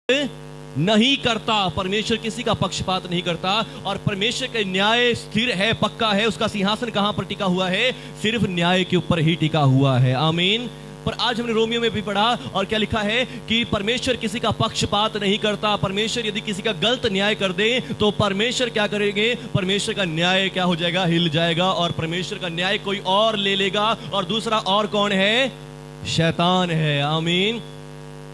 नहीं करता। परमेश्वर किसी का पक्षपात नहीं करता और परमेश्वर का न्याय स्थिर है, पक्का है। उसका सिंहासन कहां पर टिका हुआ है? सिर्फ न्याय के ऊपर ही टिका हुआ है। आमीन। पर आज हमने रोमियो में भी पढ़ा और क्या लिखा है कि परमेश्वर किसी का पक्षपात नहीं करता। परमेश्वर यदि किसी का गलत न्याय कर दे तो परमेश्वर क्या करेंगे? परमेश्वर का न्याय क्या हो जाएगा? हिल जाएगा और परमेश्वर का न्याय कोई और ले लेगा। और दूसरा और कौन है? शैतान है। आमीन।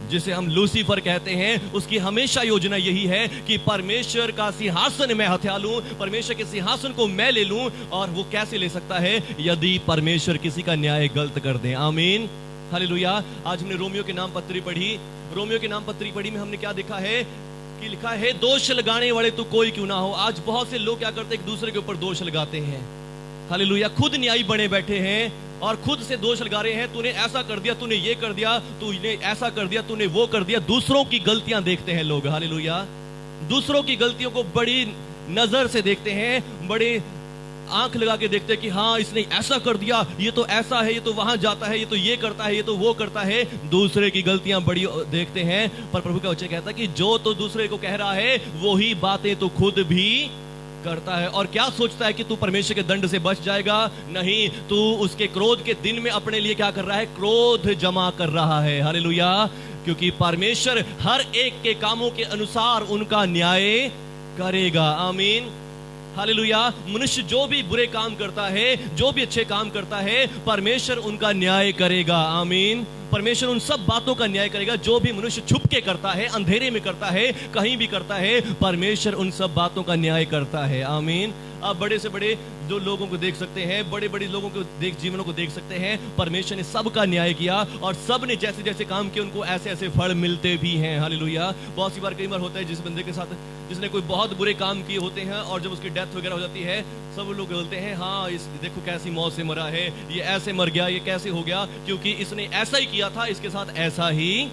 जिसे हम लूसीफर कहते हैं, उसकी हमेशा योजना यही है कि परमेश्वर का सिंहासन मैं हथिया लूं, परमेश्वर के सिंहासन को मैं ले लूं। और वो कैसे ले सकता है? यदि परमेश्वर किसी का न्याय गलत कर दे। आमीन, हालेलुया। आज हमने रोमियो के नाम पत्री पढ़ी। रोमियो के नाम पत्री पढ़ी में हमने क्या देखा है कि लिखा है, दोष लगाने वाले तो कोई क्यों ना हो। आज बहुत से लोग क्या करते हैं? एक दूसरे के ऊपर दोष लगाते हैं। हालेलुया। खुद न्यायी बने बैठे हैं और खुद से दोष लगा रहे हैं। तूने ऐसा कर दिया, तूने ये कर दिया, तूने ऐसा कर दिया, तूने वो कर दिया। दूसरों की गलतियां देखते हैं लोग। हालेलुया। दूसरों की गलतियों को बड़ी नजर से देखते हैं, बड़े आंख लगा के देखते हैं कि हाँ इसने ऐसा कर दिया, ये तो ऐसा है, ये तो वहां जाता है, ये तो ये करता है, ये तो वो करता है। दूसरे की गलतियां बड़ी देखते हैं। पर प्रभु का वचन कहता है कि जो तो दूसरे को कह रहा है वही बातें तो खुद भी करता है। और क्या सोचता है कि तू परमेश्वर के दंड से बच जाएगा? नहीं, तू उसके क्रोध के दिन में अपने लिए क्या कर रहा है? क्रोध जमा कर रहा है। हालेलुया। क्योंकि परमेश्वर हर एक के कामों के अनुसार उनका न्याय करेगा। आमीन, हालेलुया। मनुष्य जो भी बुरे काम करता है, जो भी अच्छे काम करता है, परमेश्वर उनका न्याय करेगा। आमीन। परमेश्वर उन सब बातों का न्याय करेगा जो भी मनुष्य छुप के करता है, अंधेरे में करता है, कहीं भी करता है। परमेश्वर उन सब बातों का न्याय करता है। आमीन। आप बड़े से बड़े जो लोगों को देख सकते हैं, बड़े बड़े लोगों को जीवनों को देख सकते हैं। परमेश्वर ने सबका न्याय किया और सब ने जैसे जैसे काम किए उनको ऐसे ऐसे फल मिलते भी हैं। हालेलुया। बहुत सी बार कई बार होता है जिस बंदे के साथ जिसने कोई बहुत बुरे काम किए होते हैं और जब उसकी डेथ वगैरह हो जाती है, सब लोग बोलते हैं हाँ इस देखो कैसी मौत से मरा है, ये ऐसे मर गया, ये कैसे हो गया? क्योंकि इसने ऐसा ही किया था, इसके साथ ऐसा ही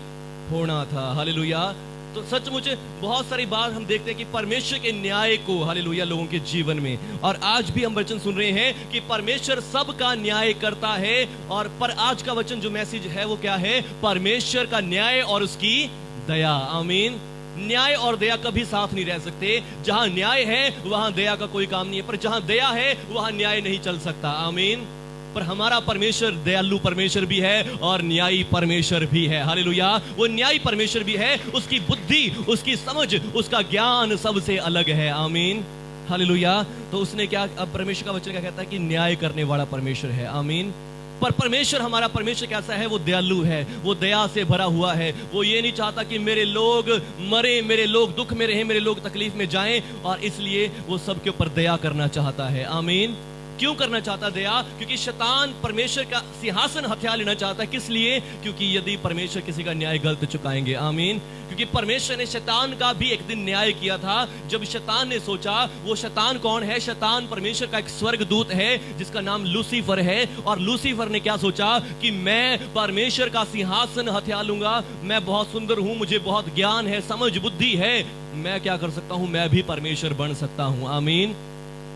होना था। हालेलुया। तो सचमुच बहुत सारी बात हम देखते हैं कि परमेश्वर के न्याय को, हालेलुया, लोगों के जीवन में। और आज भी हम वचन सुन रहे हैं कि परमेश्वर सबका न्याय करता है। और पर आज का वचन जो मैसेज है वो क्या है? परमेश्वर का न्याय और उसकी दया। आमीन। न्याय और दया कभी साथ नहीं रह सकते। जहां न्याय है वहां दया का कोई काम नहीं है, पर जहां दया है वहां न्याय नहीं चल सकता। आमीन। पर हमारा परमेश्वर दयालु परमेश्वर भी है और न्यायी परमेश्वर भी है। हालेलुया। वो न्यायी परमेश्वर भी है, उसकी बुद्धि, उसकी समझ, उसका ज्ञान सबसे अलग है। आमीन, हालेलुया। तो उसने क्या, अब परमेश्वर का वचन क्या कहता है कि न्याय करने वाला परमेश्वर है। आमीन। पर परमेश्वर, हमारा परमेश्वर कैसा है? वो दयालु है, वो दया से भरा हुआ है। वो ये नहीं चाहता कि मेरे लोग मरे, मेरे लोग दुख में रहें, मेरे लोग तकलीफ में जाएं, और इसलिए वो सबके ऊपर दया करना चाहता है। आमीन। क्यों करना चाहता दया? क्योंकि शैतान परमेश्वर का सिंहासन हथिया लेना चाहता है। किस लिए? क्योंकि यदि परमेश्वर किसी का न्याय गलत चुकाएंगे। आमीन। क्योंकि परमेश्वर ने शैतान का भी एक दिन न्याय किया था। जब शैतान ने सोचा, वो शैतान कौन है? शैतान परमेश्वर का एक स्वर्गदूत है जिसका नाम लूसीफर है। और लूसीफर ने क्या सोचा कि मैं परमेश्वर का सिंहासन हथिया लूंगा, मैं बहुत सुंदर हूं, मुझे बहुत ज्ञान है, समझ बुद्धि है, मैं क्या कर सकता हूं? मैं भी परमेश्वर बन सकता हूं। आमीन।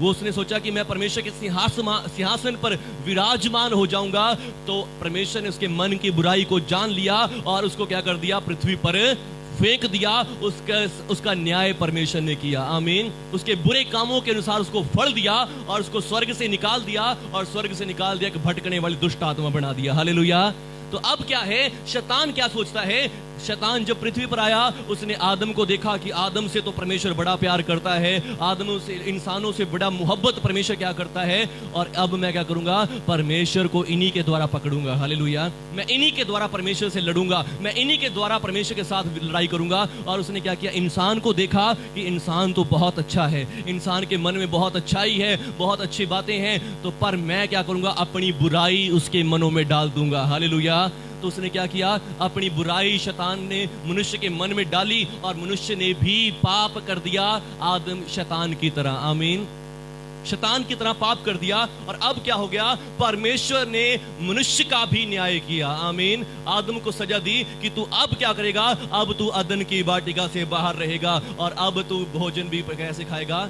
वो उसने सोचा कि मैं परमेश्वर के सिंहासन पर विराजमान हो जाऊंगा। तो परमेश्वर ने उसके मन की बुराई को जान लिया और उसको क्या कर दिया? पृथ्वी पर फेंक दिया। उसका न्याय परमेश्वर ने किया। आमीन। उसके बुरे कामों के अनुसार उसको फल दिया और उसको स्वर्ग से निकाल दिया, और स्वर्ग से निकाल दिया कि भटकने वाली दुष्ट आत्मा बना दिया। हालेलुया। तो अब क्या है? शैतान क्या सोचता है? शैतान जब पृथ्वी पर आया, उसने आदम को देखा कि आदम से तो परमेश्वर बड़ा प्यार करता है, आदमों से, इंसानों से बड़ा मोहब्बत परमेश्वर क्या करता है, और अब मैं क्या करूंगा? परमेश्वर को इन्हीं के द्वारा पकड़ूंगा। हालेलुया। मैं इन्हीं के द्वारा परमेश्वर से लड़ूंगा, मैं इन्हीं के द्वारा परमेश्वर के साथ लड़ाई करूंगा। और उसने क्या किया? इंसान को देखा कि इंसान तो बहुत अच्छा है, इंसान के मन में बहुत अच्छाई है, बहुत अच्छी बातें हैं, तो पर मैं क्या करूंगा? अपनी बुराई उसके मनों में डाल दूंगा। हालेलुया। तो उसने क्या किया? अपनी बुराई शैतान ने मनुष्य के मन में डाली और मनुष्य ने भी पाप कर दिया, आदम शैतान की तरह। आमीन। शैतान की तरह पाप कर दिया। और अब क्या हो गया? परमेश्वर ने मनुष्य का भी न्याय किया। आमीन। आदम को सजा दी कि तू अब क्या करेगा? अब तू अदन की वाटिका से बाहर रहेगा और अब तू भोजन भी कैसे खाएगा?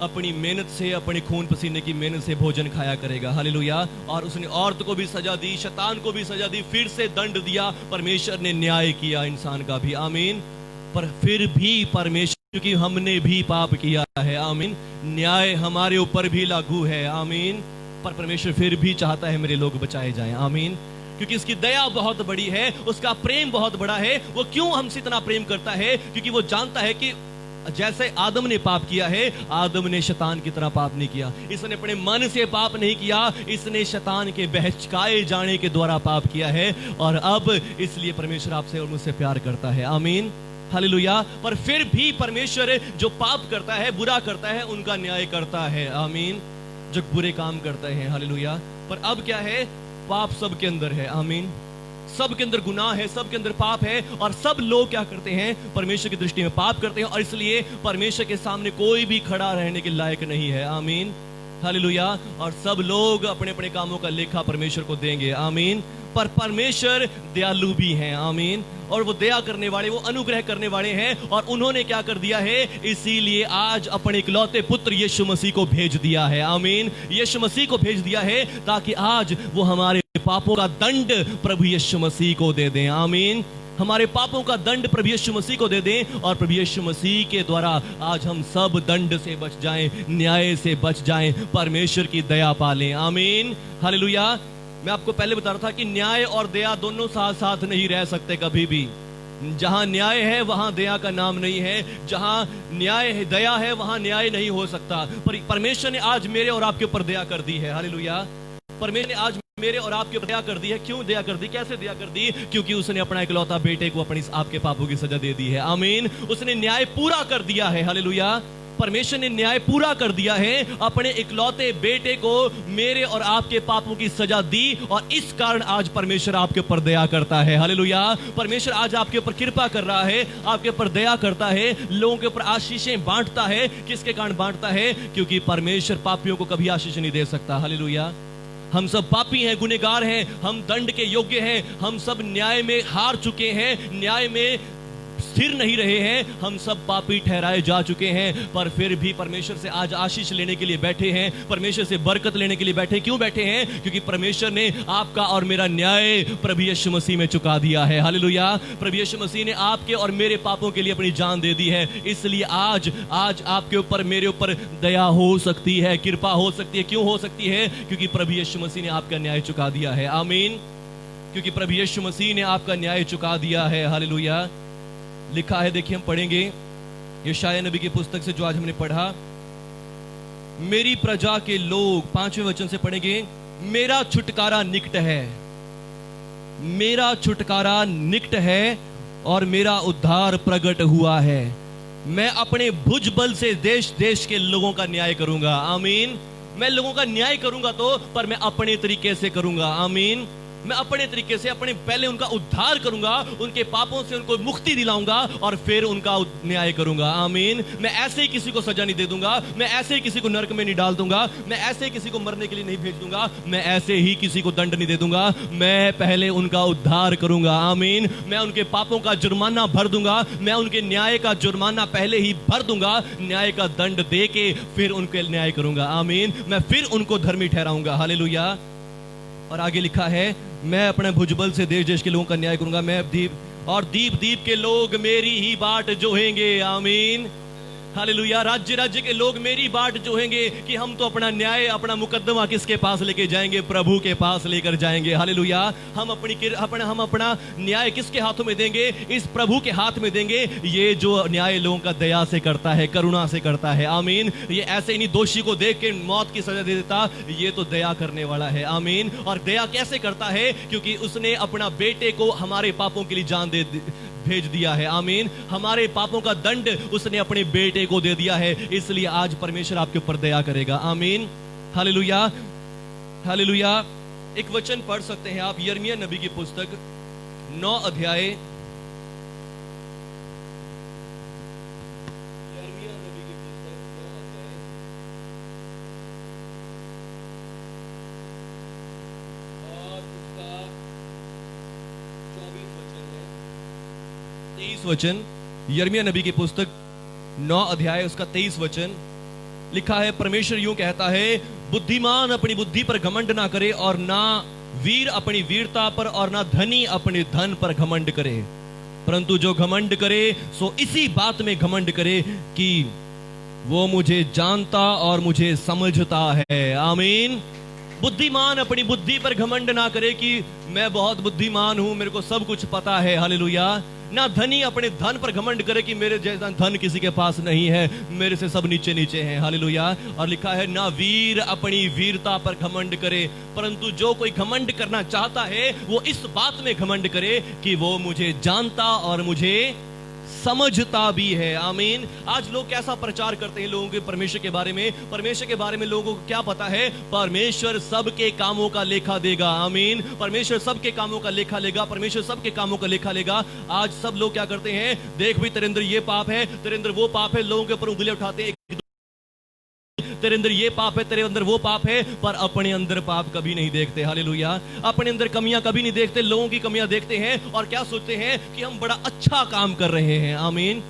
अपनी मेहनत से, अपने खून पसीने की मेहनत से भोजन खाया करेगा। हालेलुया। और उसने औरत को भी सजा दी, शैतान को भी सजा दी, फिर से दंड दिया। परमेश्वर ने न्याय किया इंसान का भी। आमीन। पर फिर भी परमेश्वर, क्योंकि हमने भी पाप किया है, आमीन, न्याय हमारे ऊपर भी लागू है, आमीन, पर परमेश्वर फिर भी चाहता है मेरे लोग बचाए जाएं, आमीन, क्योंकि उसकी दया बहुत बड़ी है, उसका प्रेम बहुत बड़ा है। वो क्यों हमसे इतना प्रेम करता है? क्योंकि वो जानता है कि जैसे आदम ने पाप किया है, आदम ने शैतान की तरह पाप नहीं किया। इसने अपने मन से पाप नहीं किया, इसने शैतान के बहकाए जाने के द्वारा पाप किया है। और अब इसलिए परमेश्वर आपसे और मुझसे प्यार करता है, आमीन, हालेलुया। पर फिर भी परमेश्वर जो पाप करता है, बुरा करता है, उनका न्याय करता है, आमीन, जो बुरे काम करते हैं, हालेलुया। पर अब क्या है? पाप सबके अंदर है, आमीन, सबके अंदर गुनाह है, सबके अंदर पाप है, और सब लोग क्या करते हैं? परमेश्वर की दृष्टि में पाप करते हैं, और इसलिए परमेश्वर के सामने कोई भी खड़ा रहने के लायक नहीं है, आमीन, हालेलुया। और सब लोग अपने अपने कामों का लेखा परमेश्वर को देंगे, आमीन। पर परमेश्वर दयालु भी हैं, आमीन, और वो दया करने वाले, वो अनुग्रह करने वाले हैं। और उन्होंने क्या कर दिया है? इसीलिए आज अपने इकलौते पुत्र यीशु मसीह को भेज दिया है, आमीन, यीशु मसीह को भेज दिया है, ताकि आज वो हमारे पापों का दंड प्रभु यीशु मसीह को दे दें, आमीन, हमारे पापों का दंड प्रभु यीशु मसीह को दे दें, और प्रभु यीशु मसीह के द्वारा आज हम सब दंड से बच जाएं, न्याय से बच जाएं, परमेश्वर की दया पालें, आमीन, हालेलुया। मैं आपको पहले बता रहा था कि न्याय और दया दोनों साथ साथ नहीं रह सकते कभी भी। जहां न्याय है वहां दया का नाम नहीं है, जहां न्याय है, दया है, वहां न्याय नहीं हो सकता। पर परमेश्वर ने आज मेरे और आपके ऊपर दया कर दी है, हालेलुया। परमेश्वर ने आज मेरे और आपके ऊपर दया कर दी है। क्यों दया कर दी? कैसे दया कर दी? क्योंकि उसने अपना इकलौता बेटे को अपनी आपके पापों की सजा दे दी है, आमीन, उसने न्याय पूरा कर दिया है, हालेलुया। परमेश्वर ने न्याय पूरा कर दिया है, अपने इकलौते बेटे को मेरे और आपके पापों की सजा दी, और इस कारण आज परमेश्वर आपके ऊपर दया करता है, हालेलुया। परमेश्वर आज आपके ऊपर कृपा कर रहा है, आपके ऊपर दया करता है, लोगों के ऊपर आशीषें बांटता है। किसके कारण बांटता है? क्योंकि परमेश्वर पापियों को कभी आशीष नहीं दे सकता, हालेलुया। हम सब पापी हैं, गुनहगार हैं, हम दंड के योग्य हैं, हम सब न्याय में हार चुके हैं, न्याय में स्थिर नहीं रहे हैं, हम सब पापी ठहराए जा चुके हैं। पर फिर भी परमेश्वर से आज आशीष लेने के लिए बैठे हैं, परमेश्वर से बरकत लेने के लिए बैठे। क्यों बैठे हैं? क्योंकि परमेश्वर ने आपका और मेरा न्याय प्रभु यीशु मसीह में चुका दिया है, हालेलुया। प्रभु यीशु मसीह ने आपके और मेरे पापों के लिए अपनी जान दे दी है, इसलिए आज आपके ऊपर, मेरे ऊपर दया हो सकती है, कृपा हो सकती है। क्यों हो सकती है? क्योंकि प्रभु यीशु मसीह ने आपका न्याय चुका दिया है, आमीन, क्योंकि प्रभु यीशु मसीह ने आपका न्याय चुका दिया है, हालेलुया। लिखा है, देखिए हम पढ़ेंगे यशायाह नबी की पुस्तक से जो आज हमने पढ़ा, मेरी प्रजा के लोग, 5वें वचन से पढ़ेंगे, मेरा छुटकारा निकट है, मेरा छुटकारा निकट है और मेरा उद्धार प्रकट हुआ है। मैं अपने भुजबल से देश देश के लोगों का न्याय करूंगा, आमीन। मैं लोगों का न्याय करूंगा तो, पर मैं अपने तरीके से करूंगा, आमीन। मैं अपने तरीके से पहले उनका उद्धार करूंगा, उनके पापों से उनको मुक्ति दिलाऊंगा, और फिर उनका न्याय करूंगा, आमीन। मैं ऐसे ही किसी को सजा नहीं दे दूंगा, मैं ऐसे ही किसी को नरक में नहीं डाल दूंगा, मैं ऐसे ही किसी को मरने के लिए नहीं भेज दूंगा, मैं ऐसे ही किसी को दंड नहीं दे दूंगा। मैं पहले उनका उद्धार करूंगा, आमीन। मैं उनके पापों का जुर्माना भर दूंगा, मैं उनके न्याय का जुर्माना पहले ही भर दूंगा, न्याय का दंड दे के फिर उनके न्याय करूंगा, आमीन। मैं फिर उनको धर्मी ठहराऊंगा, हालेलुया। और आगे लिखा है, मैं अपने भुजबल से देश देश के लोगों का न्याय करूंगा, मैं दीप दीप के लोग मेरी ही बाट जोहेंगे, आमीन, हालेलुया। राज्य राज्य के लोग मेरी बाट जोहेंगे कि हम तो अपना न्याय, अपना मुकदमा किसके पास लेके जाएंगे? प्रभु के पास लेकर जाएंगे, हालेलुया। हम अपना न्याय किसके हाथों में देंगे? इस प्रभु के हाथ में देंगे। ये जो न्याय लोगों का दया से करता है, करुणा से करता है, आमीन। ये ऐसे नहीं दोषी को देख के मौत की सजा दे देता, ये तो दया करने वाला है, आमीन। और दया कैसे करता है? क्योंकि उसने अपना बेटे को हमारे पापों के लिए जान भेज दिया है, आमीन। हमारे पापों का दंड उसने अपने बेटे को दे दिया है, इसलिए आज परमेश्वर आपके ऊपर दया करेगा, आमीन, हालेलुया, हालेलुया। एक वचन पढ़ सकते हैं आप, यिर्मयाह नबी की पुस्तक 9 अध्याय, यिर्मयाह नबी की पुस्तक 9 अध्याय और उसका 24 वचन है, 23 वचन। यिर्मयाह नबी की पुस्तक 9 अध्याय उसका 23 वचन लिखा है, परमेश्वर यूं कहता है, बुद्धिमान अपनी बुद्धि पर घमंड ना करे, और ना वीर अपनी वीरता पर, और ना धनी अपने धन पर घमंड करे। परंतु जो घमंड करे सो इसी बात में घमंड करे कि वो मुझे जानता और मुझे समझता है। आमीन। बुद्धिमान अपनी बुद्धि पर घमंड ना करे कि मैं बहुत बुद्धिमान हूं, मेरे को सब कुछ पता है। हालेलुया। ना धनी अपने धन पर घमंड करे कि मेरे जैसा धन किसी के पास नहीं है, मेरे से सब नीचे नीचे हैं। हालेलुया। और लिखा है ना वीर अपनी वीरता पर घमंड करे, परंतु जो कोई घमंड करना चाहता है वो इस बात में घमंड करे कि वो मुझे जानता और मुझे समझता भी है। आमीन। आज लोग कैसा प्रचार करते हैं लोगों के परमेश्वर के बारे में? परमेश्वर के बारे में लोगों को क्या पता है? परमेश्वर सबके कामों का लेखा देगा। आमीन। परमेश्वर सबके कामों का लेखा लेगा, परमेश्वर सबके कामों का लेखा लेगा। आज सब लोग क्या करते हैं? देख भी तेरे अंदर ये पाप है, तेरे अंदर वो पाप है, लोगों के ऊपर उंगलियां उठाते हैं, तेरे अंदर ये पाप है, तेरे अंदर वो पाप है, पर अपने अंदर पाप कभी नहीं देखते। हालेलुया। अपने अंदर कमियां कभी नहीं देखते, लोगों की कमियां देखते हैं और क्या सोचते हैं कि हम बड़ा अच्छा काम कर रहे हैं। आमीन।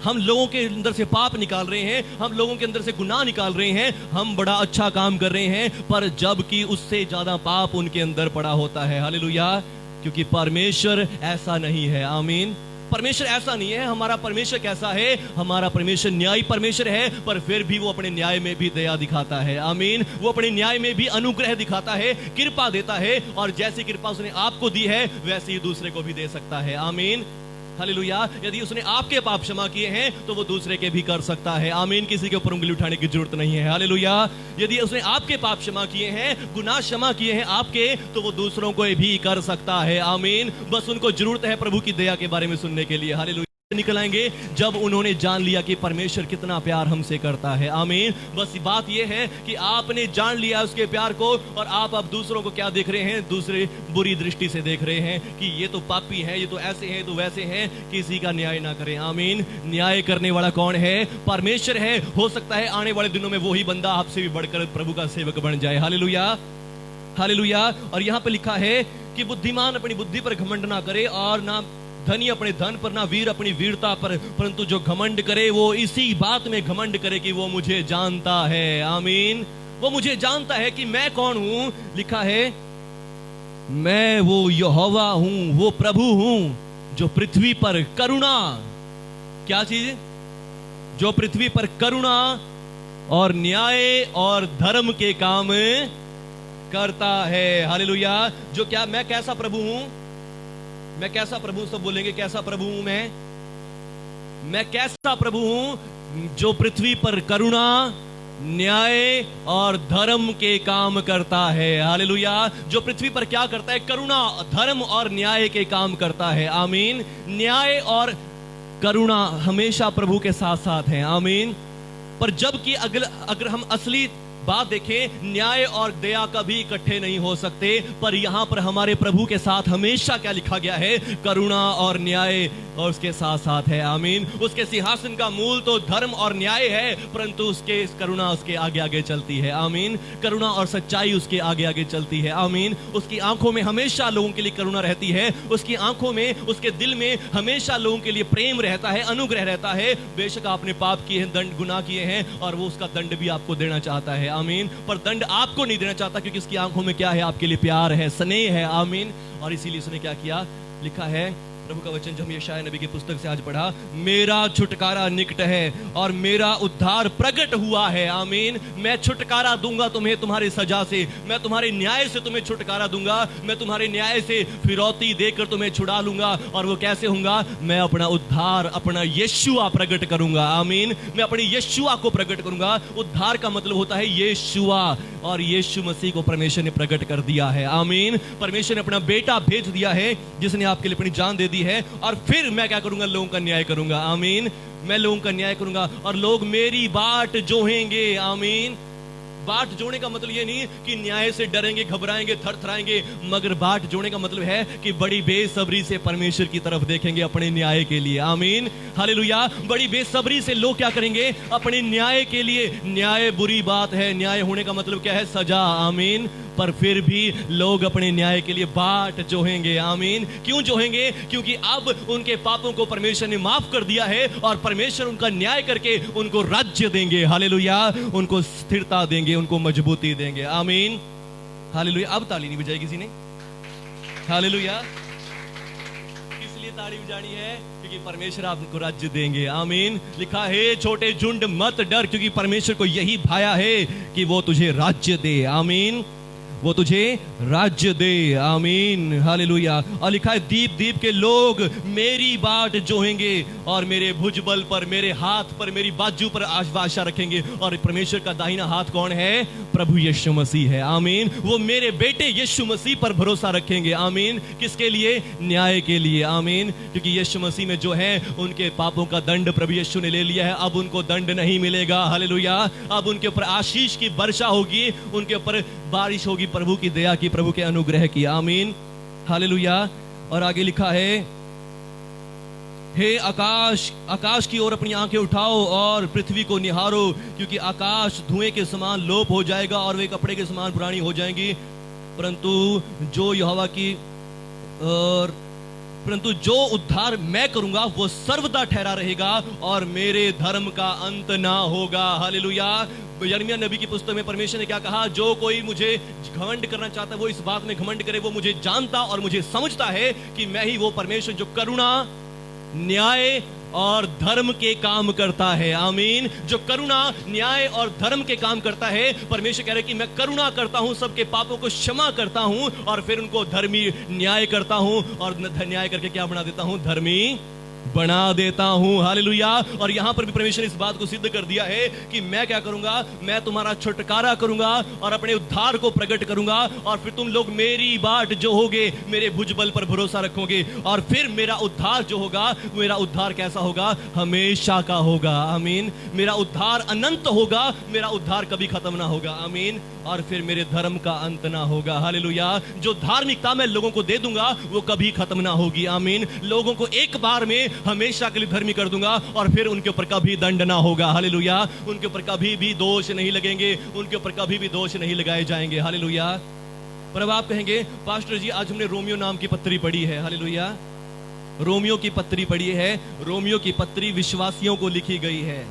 हम लोगों के अंदर से पाप निकाल रहे हैं, हम लोगों के अंदर से गुनाह निकाल रहे हैं, हम बड़ा अच्छा काम कर रहे हैं, पर जबकि उससे ज्यादा पाप उनके अंदर पड़ा होता है। हालेलुया। क्योंकि परमेश्वर ऐसा नहीं है। आमीन। परमेश्वर ऐसा नहीं है। हमारा परमेश्वर कैसा है? हमारा परमेश्वर न्यायी परमेश्वर है, पर फिर भी वो अपने न्याय में भी दया दिखाता है। आमीन। वो अपने न्याय में भी अनुग्रह दिखाता है, कृपा देता है, और जैसी कृपा उसने आपको दी है वैसे ही दूसरे को भी दे सकता है। आमीन। हालेलुया। यदि उसने आपके पाप क्षमा किए हैं तो वो दूसरे के भी कर सकता है। आमीन। किसी के ऊपर उंगली उठाने की जरूरत नहीं है। हालेलुया। यदि उसने आपके पाप क्षमा किए हैं, गुनाह क्षमा किए हैं आपके, तो वो दूसरों को भी कर सकता है। आमीन। बस उनको जरूरत है प्रभु की दया के बारे में सुनने के लिए। हालेलुया। निकल आएंगे जब उन्होंने जान लिया कि परमेश्वर कितना प्यार हमसे करता है। आमीन। बस बात यह है कि आपने जान लिया उसके प्यार को, और आप अब दूसरों को क्या देख रहे हैं? दूसरे बुरी दृष्टि से देख रहे हैं कि ये तो पापी है, ये तो ऐसे हैं, तो वैसे हैं। किसी का न्याय ना करें। आमीन। न्याय करने वाला कौन है? परमेश्वर है। हो सकता है आने वाले दिनों में वही बंदा आपसे भी बढ़कर प्रभु का सेवक बन जाए। हालेलुया। हालेलुया। और यहां पे लिखा है कि बुद्धिमान अपनी बुद्धि पर घमंड ना करे, और ना धनी अपने धन पर, ना वीर अपनी वीरता पर, परंतु जो घमंड करे वो इसी बात में घमंड करे कि वो मुझे जानता है। आमीन। वो मुझे जानता है कि मैं कौन हूं। लिखा है मैं वो यहोवा हूं, वो प्रभु हूं जो पृथ्वी पर करुणा, क्या चीज? जो पृथ्वी पर करुणा और न्याय और धर्म के काम करता है। हालेलुया। जो क्या? मैं कैसा प्रभु हूं? मैं कैसा प्रभु? सब बोलेंगे कैसा प्रभु हूं मैं कैसा प्रभु हूं? जो पृथ्वी पर करुणा, न्याय और धर्म के काम करता है। हालेलुया। जो पृथ्वी पर क्या करता है? करुणा, धर्म और न्याय के काम करता है। आमीन। न्याय और करुणा हमेशा प्रभु के साथ साथ है। आमीन। पर जबकि अगर हम असली बात देखें, न्याय और दया कभी इकट्ठे नहीं हो सकते, पर यहां पर हमारे प्रभु के साथ हमेशा क्या लिखा गया है? करुणा और न्याय और उसके साथ साथ है। आमीन। उसके सिंहासन का मूल तो धर्म और न्याय है, परंतु उसके करुणा उसके आगे आगे चलती है। आमीन। करुणा और सच्चाई उसके आगे आगे चलती है। आमीन। उसकी आंखों में हमेशा लोगों के लिए करुणा रहती है, उसकी आंखों में, उसके दिल में हमेशा लोगों के लिए प्रेम रहता है, अनुग्रह रहता है। बेशक आपने पाप किए हैं, दंड गुनाह किए हैं, और वो उसका दंड भी आपको देना चाहता है। आमीन। पर दंड आपको नहीं देना चाहता, क्योंकि उसकी आंखों में क्या है? आपके लिए प्यार है, स्नेह है। आमीन। और इसीलिए उसने क्या किया? लिखा है प्रभु का वचन जो हम यशायाह नबी की पुस्तक से आज पढ़ा, मेरा छुटकारा निकट है और मेरा उद्धार प्रकट हुआ है। आमीन। मैं छुटकारा दूंगा तुम्हें तुम्हारी सजा से, मैं तुम्हारे न्याय से तुम्हें छुटकारा दूंगा, मैं तुम्हारे न्याय से फिरौती देकर तुम्हें छुड़ा लूंगा। और वो कैसे होगा? मैं अपना उद्धार, अपना यीशुआ प्रकट करूंगा। आमीन। मैं अपने यीशुआ को प्रकट करूंगा। उद्धार का मतलब होता है यीशुआ, और यीशु मसीह को परमेश्वर ने प्रकट कर दिया है। आमीन। परमेश्वर ने अपना बेटा भेज दिया है, जिसने आपके लिए अपनी जान दे दी है, और फिर मैं क्या करूंगा? लोगों का न्याय करूंगा। आमीन। मैं लोगों का न्याय करूंगा और लोग मेरी बाट जोहेंगे। आमीन। बाट जोड़ने का मतलब ये नहीं कि न्याय से डरेंगे, घबराएंगे, थरथराएंगे, मगर बाट जोड़ने का मतलब है कि बड़ी बेसब्री से परमेश्वर की तरफ देखेंगे अपने न्याय के लिए। आमीन। हालेलुया। बड़ी बेसब्री से लोग क्या करेंगे? अपने न्याय के लिए। न्याय बुरी बात है, न्याय होने का मतलब क्या है? सजा। आमीन। पर फिर भी लोग अपने न्याय के लिए बाट जोहेंगे। आमीन। क्यों जोहेंगे? क्योंकि अब उनके पापों को परमेश्वर ने माफ कर दिया है, और परमेश्वर उनका न्याय करके उनको राज्य देंगे। हालेलुया। उनको स्थिरता देंगे, उनको मजबूती देंगे। आमीन। हालेलुया। अब ताली नहीं बजाई किसी ने? हालेलुया। इसलिए ताड़ी बजानी है? क्योंकि परमेश्वर आपको राज्य देंगे। आमीन। लिखा है छोटे झुंड मत डर, क्योंकि परमेश्वर को यही भाया है कि वो तुझे राज्य दे। आमीन। वो तुझे राज्य दे। आमीन। हालेलुया। और लिखा है दीप दीप के लोग मेरी बाट जोहेंगे और मेरे भुजबल पर, मेरे हाथ पर, मेरी बाजू पर आशा रखेंगे। और परमेश्वर का दाहिना हाथ कौन है? प्रभु यीशु मसीह है। आमीन। वो मेरे बेटे यीशु मसीह पर भरोसा रखेंगे। आमीन। किसके लिए? न्याय के लिए। आमीन। क्योंकि यीशु मसीह में जो है उनके पापों का दंड प्रभु यीशु ने ले लिया है। अब उनको दंड नहीं मिलेगा। हालेलुया। अब उनके ऊपर आशीष की वर्षा होगी, उनके ऊपर बारिश होगी प्रभु की दया की, प्रभु के अनुग्रह की। आमीन। हालेलुया। और आगे लिखा है हे आकाश, आकाश की ओर अपनी आंखें उठाओ और पृथ्वी को निहारो, क्योंकि आकाश धुएं के समान लोप हो जाएगा और वे कपड़े के समान पुरानी हो जाएंगी, परंतु जो उद्धार मैं करूंगा वो सर्वदा ठहरा रहेगा और मेरे धर्म का अंत ना होगा। हालेलुया। यिर्मयाह नबी की पुस्तक में परमेश्वर ने क्या कहा? जो कोई मुझे घमंड करना चाहता है वो इस बात में घमंड करे, वो मुझे जानता और मुझे समझता है कि मैं ही वो परमेश्वर जो करुणा, न्याय और धर्म के काम करता है। आमीन। जो करुणा, न्याय और धर्म के काम करता है। परमेश्वर कह रहे कि मैं करुणा करता हूं, सबके पापों को क्षमा करता हूं और फिर उनको धर्मी न्याय करता हूं, और न्याय करके क्या बना देता हूं? धर्मी बना देता हूं। हालेलुया। और यहां पर भी परमेश्वर ने इस बात को सिद्ध कर दिया है कि मैं क्या करूंगा? मैं तुम्हारा छुटकारा करूंगा और अपने उद्धार को प्रकट करूंगा, और फिर तुम लोग मेरी बाट जो होगे, मेरे भुजबल पर भरोसा रखोगे, और फिर मेरा उद्धार जो होगा, मेरा उद्धार कैसा होगा? हमेशा का होगा। आमीन। मेरा उद्धार अनंत होगा, मेरा उद्धार कभी खत्म ना होगा। आमीन। और फिर मेरे धर्म का अंत ना होगा। हालेलुया। जो धार्मिकता मैं लोगों को दे दूंगा वो कभी खत्म ना होगी। आमीन। लोगों को एक बार में हमेशा के लिए धर्मी कर दूंगा और फिर उनके ऊपर कभी दंड ना होगा। हालेलुया। उनके ऊपर कभी भी दोष नहीं लगेंगे, उनके ऊपर कभी भी दोष नहीं लगाए जाएंगे। हालेलुया। पर अब आप कहेंगे पास्टर जी आज हमने रोमियो नाम की पत्री पढ़ी है। हालेलुया। रोमियो की पत्री पढ़ी है। रोमियो की पत्री विश्वासियों को लिखी गई है।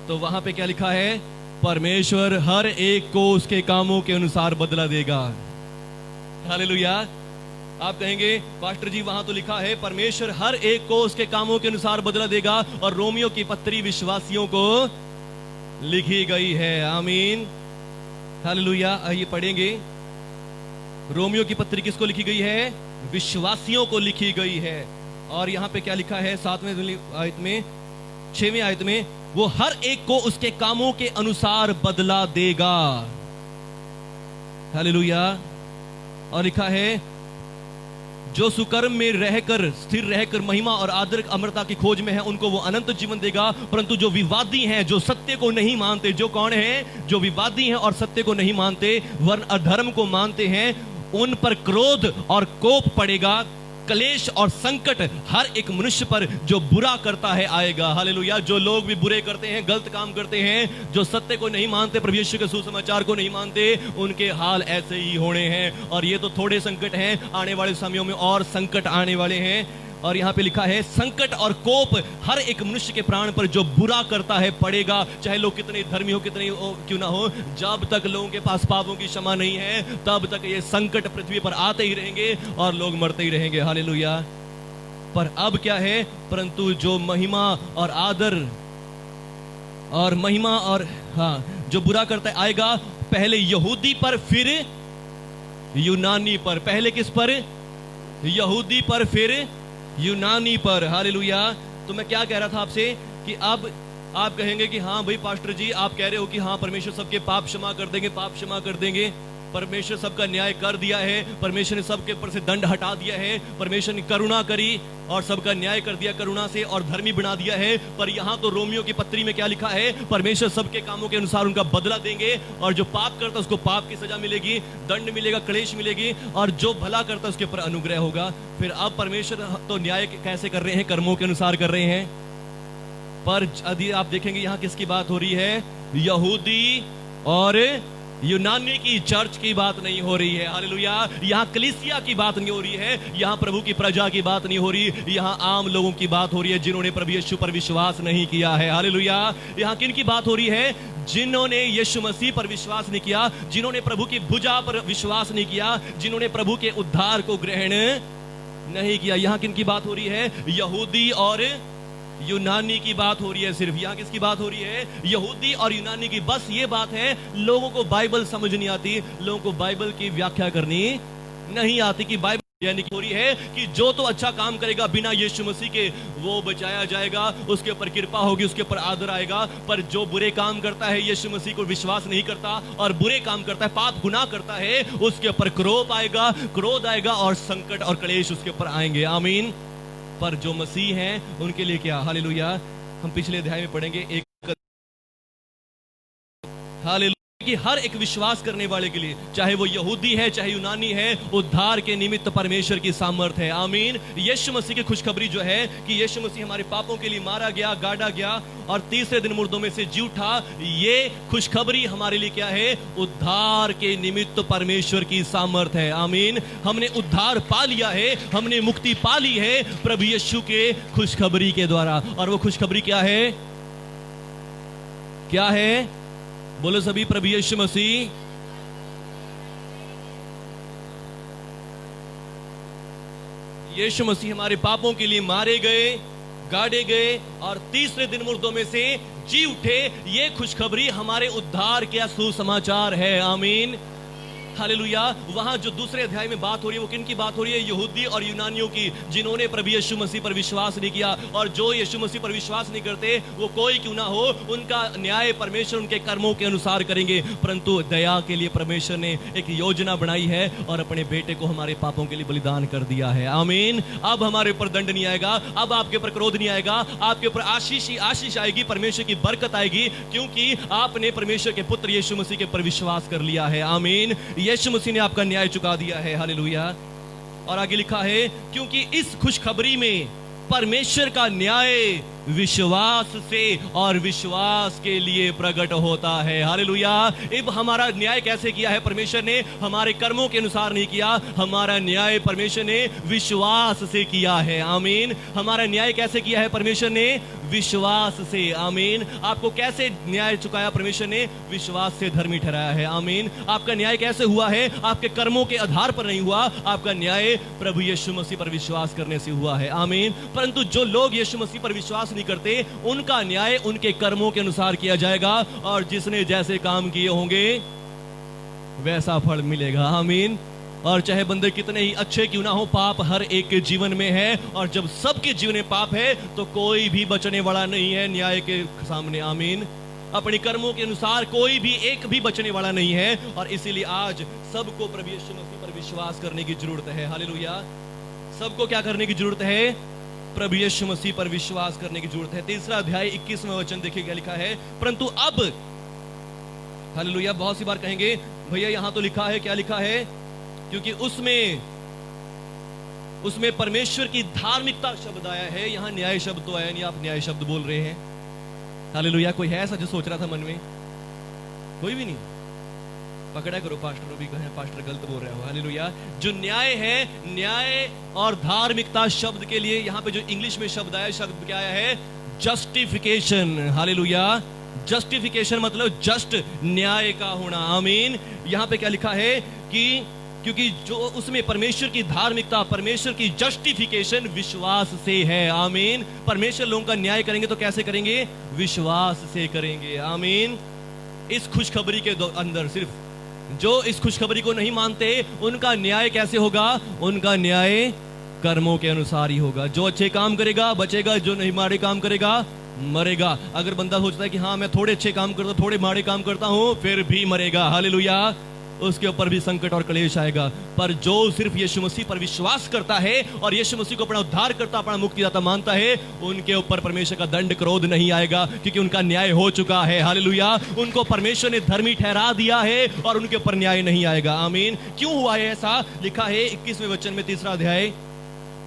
तो वहां पे क्या लिखा है? परमेश्वर हर एक को उसके कामों के अनुसार बदला देगा। हालेलुया। आप कहेंगे पास्टर जी वहां तो लिखा है परमेश्वर हर एक को उसके कामों के अनुसार बदला देगा, और रोमियो की पत्री विश्वासियों को लिखी गई है। आमीन। हालेलुया। आइए पढ़ेंगे। रोमियो की पत्री किसको लिखी गई है? विश्वासियों को लिखी गई है। और यहां पे क्या लिखा है? 7वें आयत में, 6वें आयत में, वो हर एक को उसके कामों के अनुसार बदला देगा। हालेलुया। और लिखा है जो सुकर्म में रहकर, स्थिर रहकर महिमा और आदर अमरता की खोज में है, उनको वो अनंत जीवन देगा। परंतु जो विवादी हैं, जो सत्य को नहीं मानते, जो कौन है? जो विवादी हैं और सत्य को नहीं मानते वरन अधर्म को मानते हैं, उन पर क्रोध और कोप पड़ेगा, कलेश और संकट हर एक मनुष्य पर जो बुरा करता है आएगा। हालेलुया। जो लोग भी बुरे करते हैं, गलत काम करते हैं, जो सत्य को नहीं मानते, प्रभु यीशु के सुसमाचार को नहीं मानते, उनके हाल ऐसे ही होने हैं। और ये तो थोड़े संकट हैं, आने वाले समयों में और संकट आने वाले हैं। और यहां पे लिखा है संकट और कोप हर एक मनुष्य के प्राण पर जो बुरा करता है पड़ेगा, चाहे लोग कितने धर्मी हो, कितने क्यों ना हो। जब तक लोगों के पास पापों की क्षमा नहीं है तब तक ये संकट पृथ्वी पर आते ही रहेंगे और लोग मरते ही रहेंगे। हालेलुया। पर अब क्या है? परंतु जो महिमा और आदर और महिमा और जो बुरा करता है आएगा, पहले यहूदी पर फिर यूनानी पर। पहले किस पर? यहूदी पर फिर यूनानी पर। हालेलुया। तो मैं क्या कह रहा था आपसे कि अब आप कहेंगे कि हाँ भाई पास्टर जी आप कह रहे हो कि हाँ परमेश्वर सबके पाप क्षमा कर देंगे, पाप क्षमा कर देंगे, परमेश्वर सबका न्याय कर दिया है, परमेश्वर ने सबके ऊपर से दंड हटा दिया है, परमेश्वर ने करुणा करी और सबका न्याय कर दिया करुणा से और धर्मी बना दिया है। पर यहाँ तो रोमियो की पत्री में क्या लिखा है? परमेश्वर सबके कामों के अनुसार उनका बदला देंगे, और जो पाप करता है उसको पाप की सजा मिलेगी, दंड मिलेगा, क्लेश मिलेगी, और जो भला करता है उसके ऊपर अनुग्रह होगा। फिर अब परमेश्वर तो न्याय कैसे कर रहे हैं? कर्मों के अनुसार कर रहे हैं। पर यदि आप देखेंगे यहाँ किसकी बात हो रही है? यहूदी और यूनानी की चर्च की बात नहीं हो रही है। हालेलुया। यहाँ कलीसिया की बात नहीं हो रही है, यहाँ प्रभु की प्रजा की बात नहीं हो रही, यहाँ आम लोगों की बात हो रही है जिन्होंने प्रभु यीशु पर विश्वास नहीं किया है। हालेलुया। यहाँ किन की बात हो रही है? जिन्होंने यीशु मसीह पर विश्वास नहीं किया, जिन्होंने प्रभु की भुजा पर विश्वास नहीं किया, जिन्होंने प्रभु के उद्धार को ग्रहण नहीं किया। यहाँ किन की बात हो रही है? यहूदी और यूनानी की बात हो रही है। सिर्फ यहाँ किसकी बात हो रही है? यहूदी और यूनानी की। बस ये बात है, लोगों को बाइबल समझ नहीं आती, लोगों को बाइबल की व्याख्या करनी नहीं आती कि बाइबल यानी हो रही है कि जो तो अच्छा काम करेगा बिना यीशु मसीह के वो बचाया जाएगा, उसके ऊपर कृपा होगी, उसके ऊपर आदर आएगा। पर जो बुरे काम करता है, यीशु मसीह को विश्वास नहीं करता और बुरे काम करता है, पाप गुनाह करता है, उसके ऊपर क्रोध आएगा और संकट और क्लेश उसके ऊपर आएंगे। आमीन। पर जो मसीह हैं उनके लिए क्या? हालेलुया। हम पिछले अध्याय में पढ़ेंगे एक हालेलुया कि हर एक विश्वास करने वाले के लिए, चाहे वो यहूदी है चाहे यूनानी है, उद्धार के निमित्त परमेश्वर की सामर्थ है। आमीन। यीशु मसीह की खुशखबरी जो है कि यीशु मसीह हमारे पापों के लिए मारा गया, गाड़ा गया और तीसरे दिन मुर्दों में से जी उठा, ये खुशखबरी हमारे लिए क्या है? उद्धार के निमित्त परमेश्वर की सामर्थ है। आमीन। हमने उद्धार पा लिया है, हमने मुक्ति पा ली है प्रभु यीशु के खुशखबरी के द्वारा। और वो खुशखबरी क्या है? क्या है? बोलो सभी, प्रभु यीशु मसीह यीशु मसीह हमारे पापों के लिए मारे गए, गाड़े गए और तीसरे दिन मुर्दों में से जी उठे। ये खुशखबरी हमारे उद्धार के सुसमाचार है। आमीन। हालेलुया। वहां जो दूसरे अध्याय में बात हो रही है वो किन की बात हो रही है? यहूदी और यूनानियों की, जिन्होंने प्रभु यीशु मसीह पर विश्वास नहीं किया। और जो यीशु मसीह पर विश्वास नहीं करते, वो कोई क्यों ना हो, उनका न्याय परमेश्वर उनके कर्मों के अनुसार करेंगे। परंतु दया के लिए परमेश्वर ने एक योजना बनाई है और अपने बेटे को हमारे पापों के लिए बलिदान कर दिया है। आमीन। अब हमारे ऊपर दंड नहीं आएगा, अब आपके ऊपर क्रोध नहीं आएगा, आपके ऊपर आशीष ही आशीष आएगी, परमेश्वर की बरकत आएगी, क्योंकि आपने परमेश्वर के पुत्र यीशु मसीह के ऊपर विश्वास कर लिया है। आमीन। यीशु मसीह ने आपका न्याय चुका दिया है। हालेलुया। और आगे लिखा है, क्योंकि इस खुशखबरी में परमेश्वर का न्याय विश्वास से और विश्वास के लिए प्रकट होता है। हालेलुया। अब हमारा न्याय कैसे किया है परमेश्वर ने? हमारे कर्मों के अनुसार नहीं किया, हमारा न्याय परमेश्वर ने विश्वास से किया है। आमीन। हमारा न्याय कैसे किया है परमेश्वर ने? विश्वास से। आमीन। आपको कैसे न्याय चुकाया परमेश्वर ने? विश्वास से धर्मी ठहराया है। आमीन। आपका न्याय कैसे हुआ है? आपके कर्मों के आधार पर नहीं हुआ, आपका न्याय प्रभु यीशु मसीह पर विश्वास करने से हुआ है। आमीन। परंतु जो लोग यीशु मसीह पर विश्वास नहीं करते, उनका न्याय उनके कर्मों के अनुसार किया जाएगा और जिसने जैसे काम किए होंगे वैसा फल मिलेगा। आमीन। और चाहे बंदे कितने ही अच्छे क्यों ना हो, पाप हर एक के जीवन में है और जब सबके जीवन में पाप है तो कोई भी बचने वाला नहीं है न्याय के सामने। आमीन। अपने कर्मों के अनुसार कोई भी एक भी बचने वाला नहीं है और इसीलिए आज सबको प्रभु यीशु मसीह पर विश्वास करने की जरूरत है। हालेलुया। सबको क्या करने की जरूरत है? प्रभु यीशु मसीह पर विश्वास करने की जरूरत है। तीसरा अध्याय 21वां वचन देखिए क्या लिखा है। परंतु अब, हालेलुया, बहुत सी बार कहेंगे भैया यहां तो लिखा है, क्या लिखा है? क्योंकि उसमें परमेश्वर की धार्मिकता शब्द आया है, यहां न्याय शब्द तो आया नहीं, आप न्याय शब्द बोल रहे हैं। हालेलुया। कोई है ऐसा जो सोच रहा था मन में? कोई भी नहीं। पकड़ा करो पास्टर, भी कहें पास्टर गलत बोल रहे हो। हालेलुया। जो न्याय है, न्याय और धार्मिकता शब्द के लिए यहां पे जो इंग्लिश में शब्द आया, शब्द क्या आया है? जस्टिफिकेशन। हालेलुया। जस्टिफिकेशन मतलब जस्ट, न्याय का होना। आमीन। यहां पे क्या लिखा है कि क्योंकि जो उसमें परमेश्वर की धार्मिकता, परमेश्वर की जस्टिफिकेशन विश्वास से है। आमीन। परमेश्वर लोगों का न्याय करेंगे तो कैसे करेंगे? विश्वास से करेंगे। आमीन। इस खुशखबरी के अंदर सिर्फ जो इस खुशखबरी को नहीं मानते, उनका न्याय कैसे होगा? उनका न्याय कर्मों के अनुसार ही होगा। जो अच्छे काम करेगा बचेगा, जो नहीं माड़े काम करेगा मरेगा। अगर बंदा सोचता है कि हाँ मैं थोड़े अच्छे काम करता हूं, थोड़े माड़े काम करता हूं, फिर भी मरेगा। हालेलुया। उसके ऊपर भी संकट और क्लेश आएगा। पर जो सिर्फ यीशु मसीह पर विश्वास करता है और यीशु मसीह को अपना उद्धार करता, अपना मुक्तिदाता मानता है, उनके ऊपर परमेश्वर का दंड क्रोध नहीं आएगा, क्योंकि उनका न्याय हो चुका है। हालेलुया। उनको परमेश्वर ने धर्मी ठहरा दिया है और उनके ऊपर न्याय नहीं आएगा। आमीन। क्यों हुआ है ऐसा? लिखा है 21वें वचन में, तीसरा अध्याय,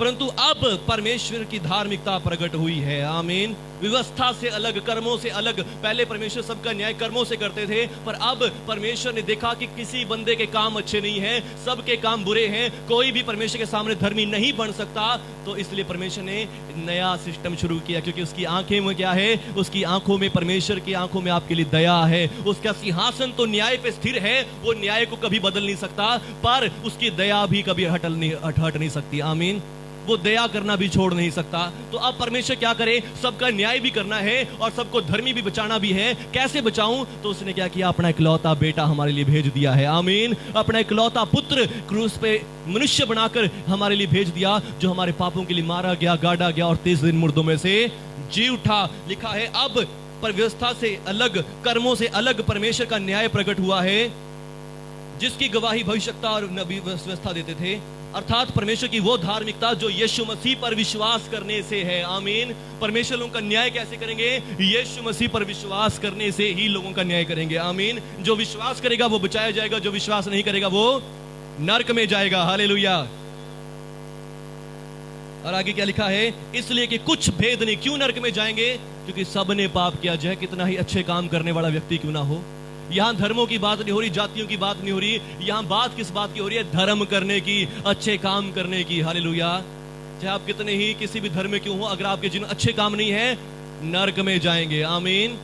परंतु अब परमेश्वर की धार्मिकता प्रकट हुई है। आमीन। व्यवस्था से अलग, कर्मों से अलग। पहले परमेश्वर सबका न्याय कर्मों से करते थे, पर अब परमेश्वर ने देखा कि किसी बंदे के काम अच्छे नहीं हैं, सबके काम बुरे हैं, कोई भी परमेश्वर के सामने धर्मी नहीं बन सकता। तो इसलिए परमेश्वर ने नया सिस्टम शुरू किया, क्योंकि उसकी आंखें में क्या है? उसकी आंखों में, परमेश्वर की आंखों में आपके लिए दया है। उसका सिंहासन तो न्याय पे स्थिर है, वो न्याय को कभी बदल नहीं सकता, पर उसकी दया भी कभी हट नहीं सकती। आमीन। वो दया करना भी छोड़ नहीं सकता। तो अब परमेश्वर क्या करे, सबका न्याय भी करना है और सबको धर्मी भी बचाना भी है। कैसे बचाऊं? तो उसने क्या किया, अपना इकलौता बेटा हमारे लिए भेज दिया है। आमीन। अपना इकलौता पुत्र क्रूस पे मनुष्य बनाकर हमारे लिए भेज दिया, जो हमारे पापों के लिए मारा गया, गाड़ा गया और 30 दिन मुर्दों में से जी उठा। लिखा है अब पर व्यवस्था से अलग, कर्मों से अलग परमेश्वर का न्याय प्रकट हुआ है, जिसकी गवाही भविष्यवक्ता और नबी व्यवस्था देते थे, अर्थात परमेश्वर की वो धार्मिकता जो यीशु मसीह पर विश्वास करने से है। आमीन। परमेश्वर लोगों का न्याय कैसे करेंगे? यीशु मसीह पर विश्वास करने से ही लोगों का न्याय करेंगे। आमीन। जो विश्वास करेगा वो बचाया जाएगा, जो विश्वास नहीं करेगा वो नरक में जाएगा। हालेलुया। और आगे क्या लिखा है, इसलिए कि कुछ भेद नहीं। क्यों नरक में जाएंगे? क्योंकि सबने पाप किया, चाहे कितना ही अच्छे काम करने वाला व्यक्ति क्यों ना हो। यहां धर्मों की बात नहीं हो रही, जातियों की बात नहीं हो रही, यहां बात किस बात की हो रही है? धर्म करने की, अच्छे काम करने की। हालेलुया। चाहे आप कितने ही किसी भी धर्म में क्यों हो, अगर आपके जिन अच्छे काम नहीं है, नरक में जाएंगे। आमीन।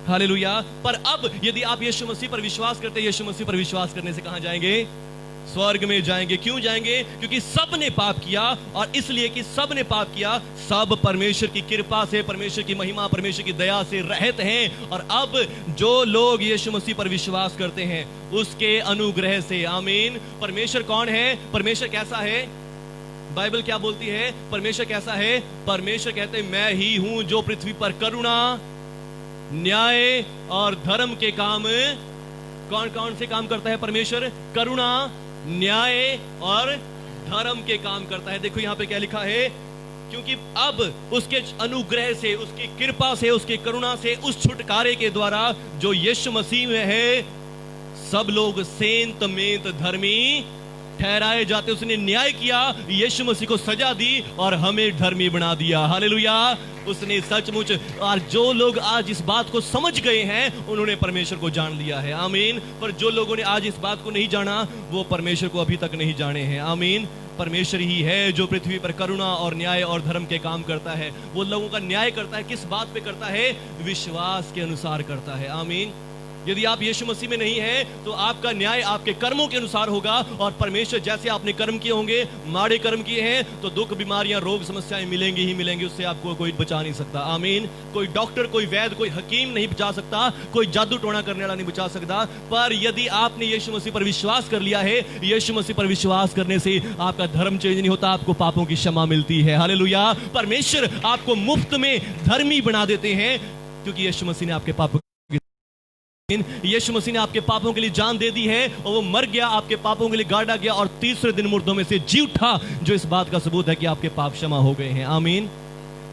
हालेलुया। पर अब यदि आप यीशु मसीह पर विश्वास करते हैं, यीशु मसीह पर विश्वास करने से कहां जाएंगे? स्वर्ग में जाएंगे। क्यों जाएंगे? क्योंकि सब ने पाप किया, और इसलिए कि सब ने पाप किया, सब परमेश्वर की कृपा से, परमेश्वर की महिमा, परमेश्वर की दया से रहित हैं। और अब जो लोग यीशु मसीह पर विश्वास करते हैं, उसके अनुग्रह से। आमीन। परमेश्वर कौन है? परमेश्वर कैसा है? बाइबल क्या बोलती है? परमेश्वर कैसा है? परमेश्वर कहते हैं, मैं ही हूं जो पृथ्वी पर करुणा, न्याय और धर्म के काम। कौन कौन से काम करता है परमेश्वर? करुणा, न्याय और धर्म के काम करता है। देखो यहां पे क्या लिखा है, क्योंकि अब उसके अनुग्रह से, उसकी कृपा से, उसकी करुणा से, उस छुटकारे के द्वारा जो यीशु मसीह में है, सब लोग सेंत मेंत धर्मी ठहराए जाते। उसने न्याय किया, यीशु मसीह को सजा दी और हमें धर्मी बना दिया। हालेलुया। उसने सचमुच, और जो लोग आज इस बात को समझ गए हैं, उन्होंने परमेश्वर को जान लिया है। आमीन। पर जो लोगों ने आज इस बात को नहीं जाना, वो परमेश्वर को अभी तक नहीं जाने हैं। आमीन। परमेश्वर ही है जो पृथ्वी पर करुणा और न्याय और धर्म के काम करता है। वो लोगों का न्याय करता है। किस बात पे करता है? विश्वास के अनुसार करता है। आमीन। यदि आप यीशु मसीह में नहीं हैं, तो आपका न्याय आपके कर्मों के अनुसार होगा, और परमेश्वर जैसे आपने कर्म किए होंगे, माड़े कर्म किए हैं, तो दुख, बीमारियां, रोग, समस्याएं मिलेंगी ही मिलेंगी। उससे आपको कोई बचा नहीं सकता। आमीन। कोई डॉक्टर, कोई वैद्य, कोई हकीम नहीं बचा सकता, कोई जादू टोना करने वाला नहीं बचा सकता। पर यदि आपने यीशु मसीह पर विश्वास कर लिया है, यीशु मसीह पर विश्वास करने से आपका धर्म चेंज नहीं होता, आपको पापों की क्षमा मिलती है। हालेलुया। परमेश्वर आपको मुफ्त में धर्मी बना देते हैं, क्योंकि यीशु मसीह ने आपके पापों, यीशु मसीह ने आपके पापों के लिए जान दे दी है, और वो मर गया, आपके पापों के लिए गाड़ा गया, और तीसरे दिन मुर्दों में से जी उठा, जो इस बात का सबूत है कि आपके पाप क्षमा हो गए हैं। आमीन।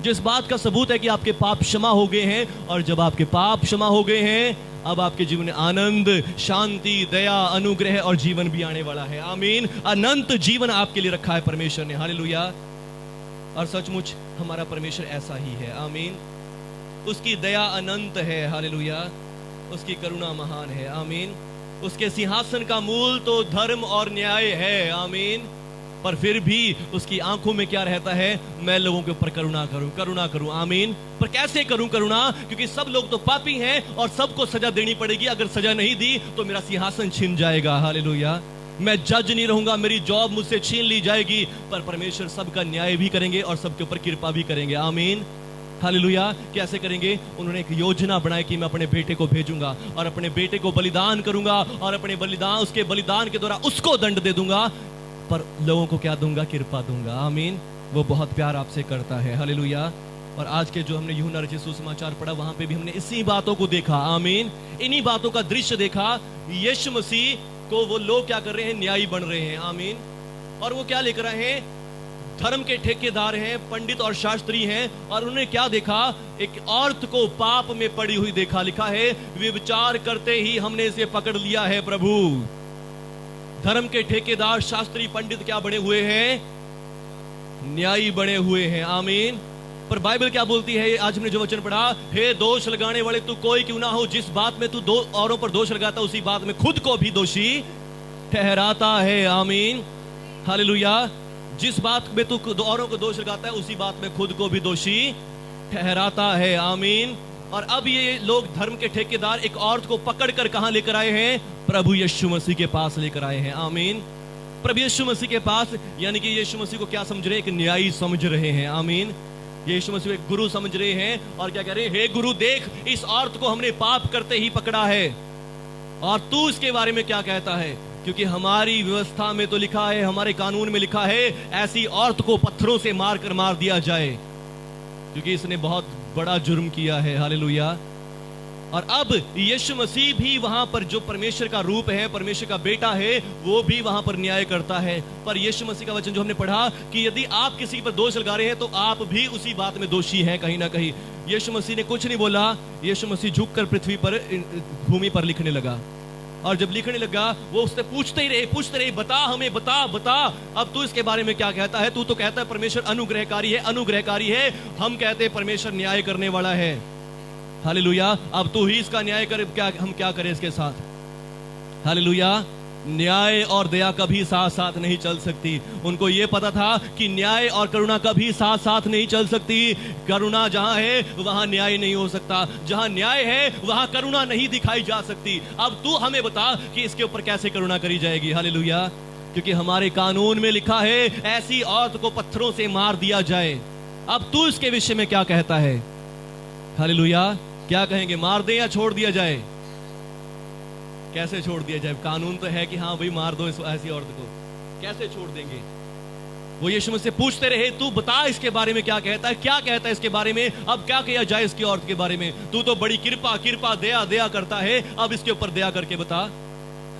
जो इस बात का सबूत है कि आपके पाप क्षमा हो गए हैं, और जब आपके पाप क्षमा हो गए हैं, अब आपके जीवन में आनंद, शांति, दया, अनुग्रह और जीवन भी आने वाला है। आमीन। अनंत जीवन आपके लिए रखा है परमेश्वर ने। हालेलुया। और सचमुच हमारा परमेश्वर ऐसा ही है। आमीन। उसकी दया अनंत है। हालेलुया। उसकी करुणा महान है। आमीन। उसके सिंहासन का मूल तो धर्म और न्याय है। आमीन। पर फिर भी उसकी आंखों में क्या रहता है? मैं लोगों के ऊपर करुणा करूं, करुणा करूं। आमीन। पर कैसे करूं करुणा? क्योंकि सब लोग तो पापी हैं और सबको सजा देनी पड़ेगी। अगर सजा नहीं दी तो मेरा सिंहासन छिन जाएगा। हालेलुया। मैं जज नहीं रहूंगा, मेरी जॉब मुझसे छीन ली जाएगी। पर परमेश्वर सबका न्याय भी करेंगे और सबके ऊपर कृपा भी करेंगे। आमीन। हालेलुया। कैसे करेंगे? उन्होंने एक योजना बनाई कि मैं अपने बेटे को भेजूंगा और अपने बेटे को बलिदान करूंगा, और अपने बलिदान, उसके बलिदान के द्वारा उसको दंड दे दूंगा, पर लोगों को क्या दूंगा? कृपा दूंगा। आमीन। वो बहुत प्यार आपसे करता है। हालेलुया। और आज के जो हमने यूहन्ना रचित सुसमाचार पढ़ा, वहां पे भी हमने इसी बातों को देखा। आमीन। इन्हीं बातों का दृश्य देखा। यीशु मसीह को वो लोग क्या कर रहे हैं? न्यायी बन रहे हैं। आमीन। और वो क्या लेकर आए हैं? धर्म के ठेकेदार हैं, पंडित और शास्त्री हैं, और उन्होंने क्या देखा? एक औरत को पाप में पड़ी हुई देखा। लिखा है, विचार करते ही हमने इसे पकड़ लिया है प्रभु। धर्म के ठेकेदार, शास्त्री, पंडित क्या बने हुए हैं? न्यायी बने हुए हैं। आमीन। पर बाइबल क्या बोलती है? आज हमने जो वचन पढ़ा, हे दोष लगाने वाले तू कोई क्यों ना हो, जिस बात में तू दो औरों पर दोष लगाता उसी बात में खुद को भी दोषी ठहराता है। आमीन। हालेलुया। जिस बात में तू औरों को दोष लगाता है, उसी बात में खुद को भी दोषी ठहराता है। आमीन। और अब ये लोग, धर्म के ठेकेदार, एक औरत को पकड़कर कहां लेकर आए हैं? प्रभु यीशु मसीह के पास लेकर आए हैं। आमीन। प्रभु यीशु मसीह के पास, यानी कि यीशु मसीह को क्या समझ रहे हैं? एक न्यायी समझ रहे हैं। आमीन। यीशु मसीह एक गुरु समझ रहे हैं और क्या कह रहे हैं? हे गुरु, देख, इस औरत को हमने पाप करते ही पकड़ा है और तू इसके बारे में क्या कहता है? क्योंकि हमारी व्यवस्था में तो लिखा है, हमारे कानून में लिखा है, ऐसी औरत को पत्थरों से मार दिया जाए, क्योंकि इसने बहुत बड़ा जुर्म किया है। हालेलुया। और अब यीशु मसीह भी वहां पर, जो परमेश्वर का रूप है, परमेश्वर का बेटा है, वो भी वहां पर न्याय करता है। पर यीशु मसीह का वचन जो हमने पढ़ा कि यदि आप किसी पर दोष लगा रहे हैं तो आप भी उसी बात में दोषी हैं कहीं ना कहीं। यीशु मसीह ने कुछ नहीं बोला। यीशु मसीह झुककर पृथ्वी पर, भूमि पर लिखने लगा, और जब लिखने लगा वो उससे पूछते रहे, बता हमें, बता अब तू इसके बारे में क्या कहता है? तू तो कहता है परमेश्वर अनुग्रहकारी है, हम कहते हैं परमेश्वर न्याय करने वाला है। हालेलुया। अब तू ही इसका न्याय करे, हम क्या करें इसके साथ? हालेलुया। न्याय और दया कभी साथ साथ नहीं चल सकती। उनको यह पता था कि न्याय और करुणा कभी साथ साथ नहीं चल सकती। करुणा जहां है वहां न्याय नहीं हो सकता, जहां न्याय है वहां करुणा नहीं दिखाई जा सकती। अब तू हमें बता कि इसके ऊपर कैसे करुणा करी जाएगी। हालेलुया। क्योंकि हमारे कानून में लिखा है, ऐसी औरत को पत्थरों से मार दिया जाए। अब तू इसके विषय में क्या कहता है? हालेलुया। क्या कहेंगे? मार दे या छोड़ दिया जाए? कैसे छोड़ दिया जाए? कानून तो है कि हाँ भाई मार दो ऐसी औरत को, कैसे छोड़ देंगे? वो यीशु मसीह से पूछते रहे, तू बता इसके बारे में क्या कहता है, क्या कहता है इसके बारे में, अब क्या किया जाए इसकी औरत के बारे में? तू तो बड़ी कृपा दया करता है, अब इसके ऊपर दया करके बता।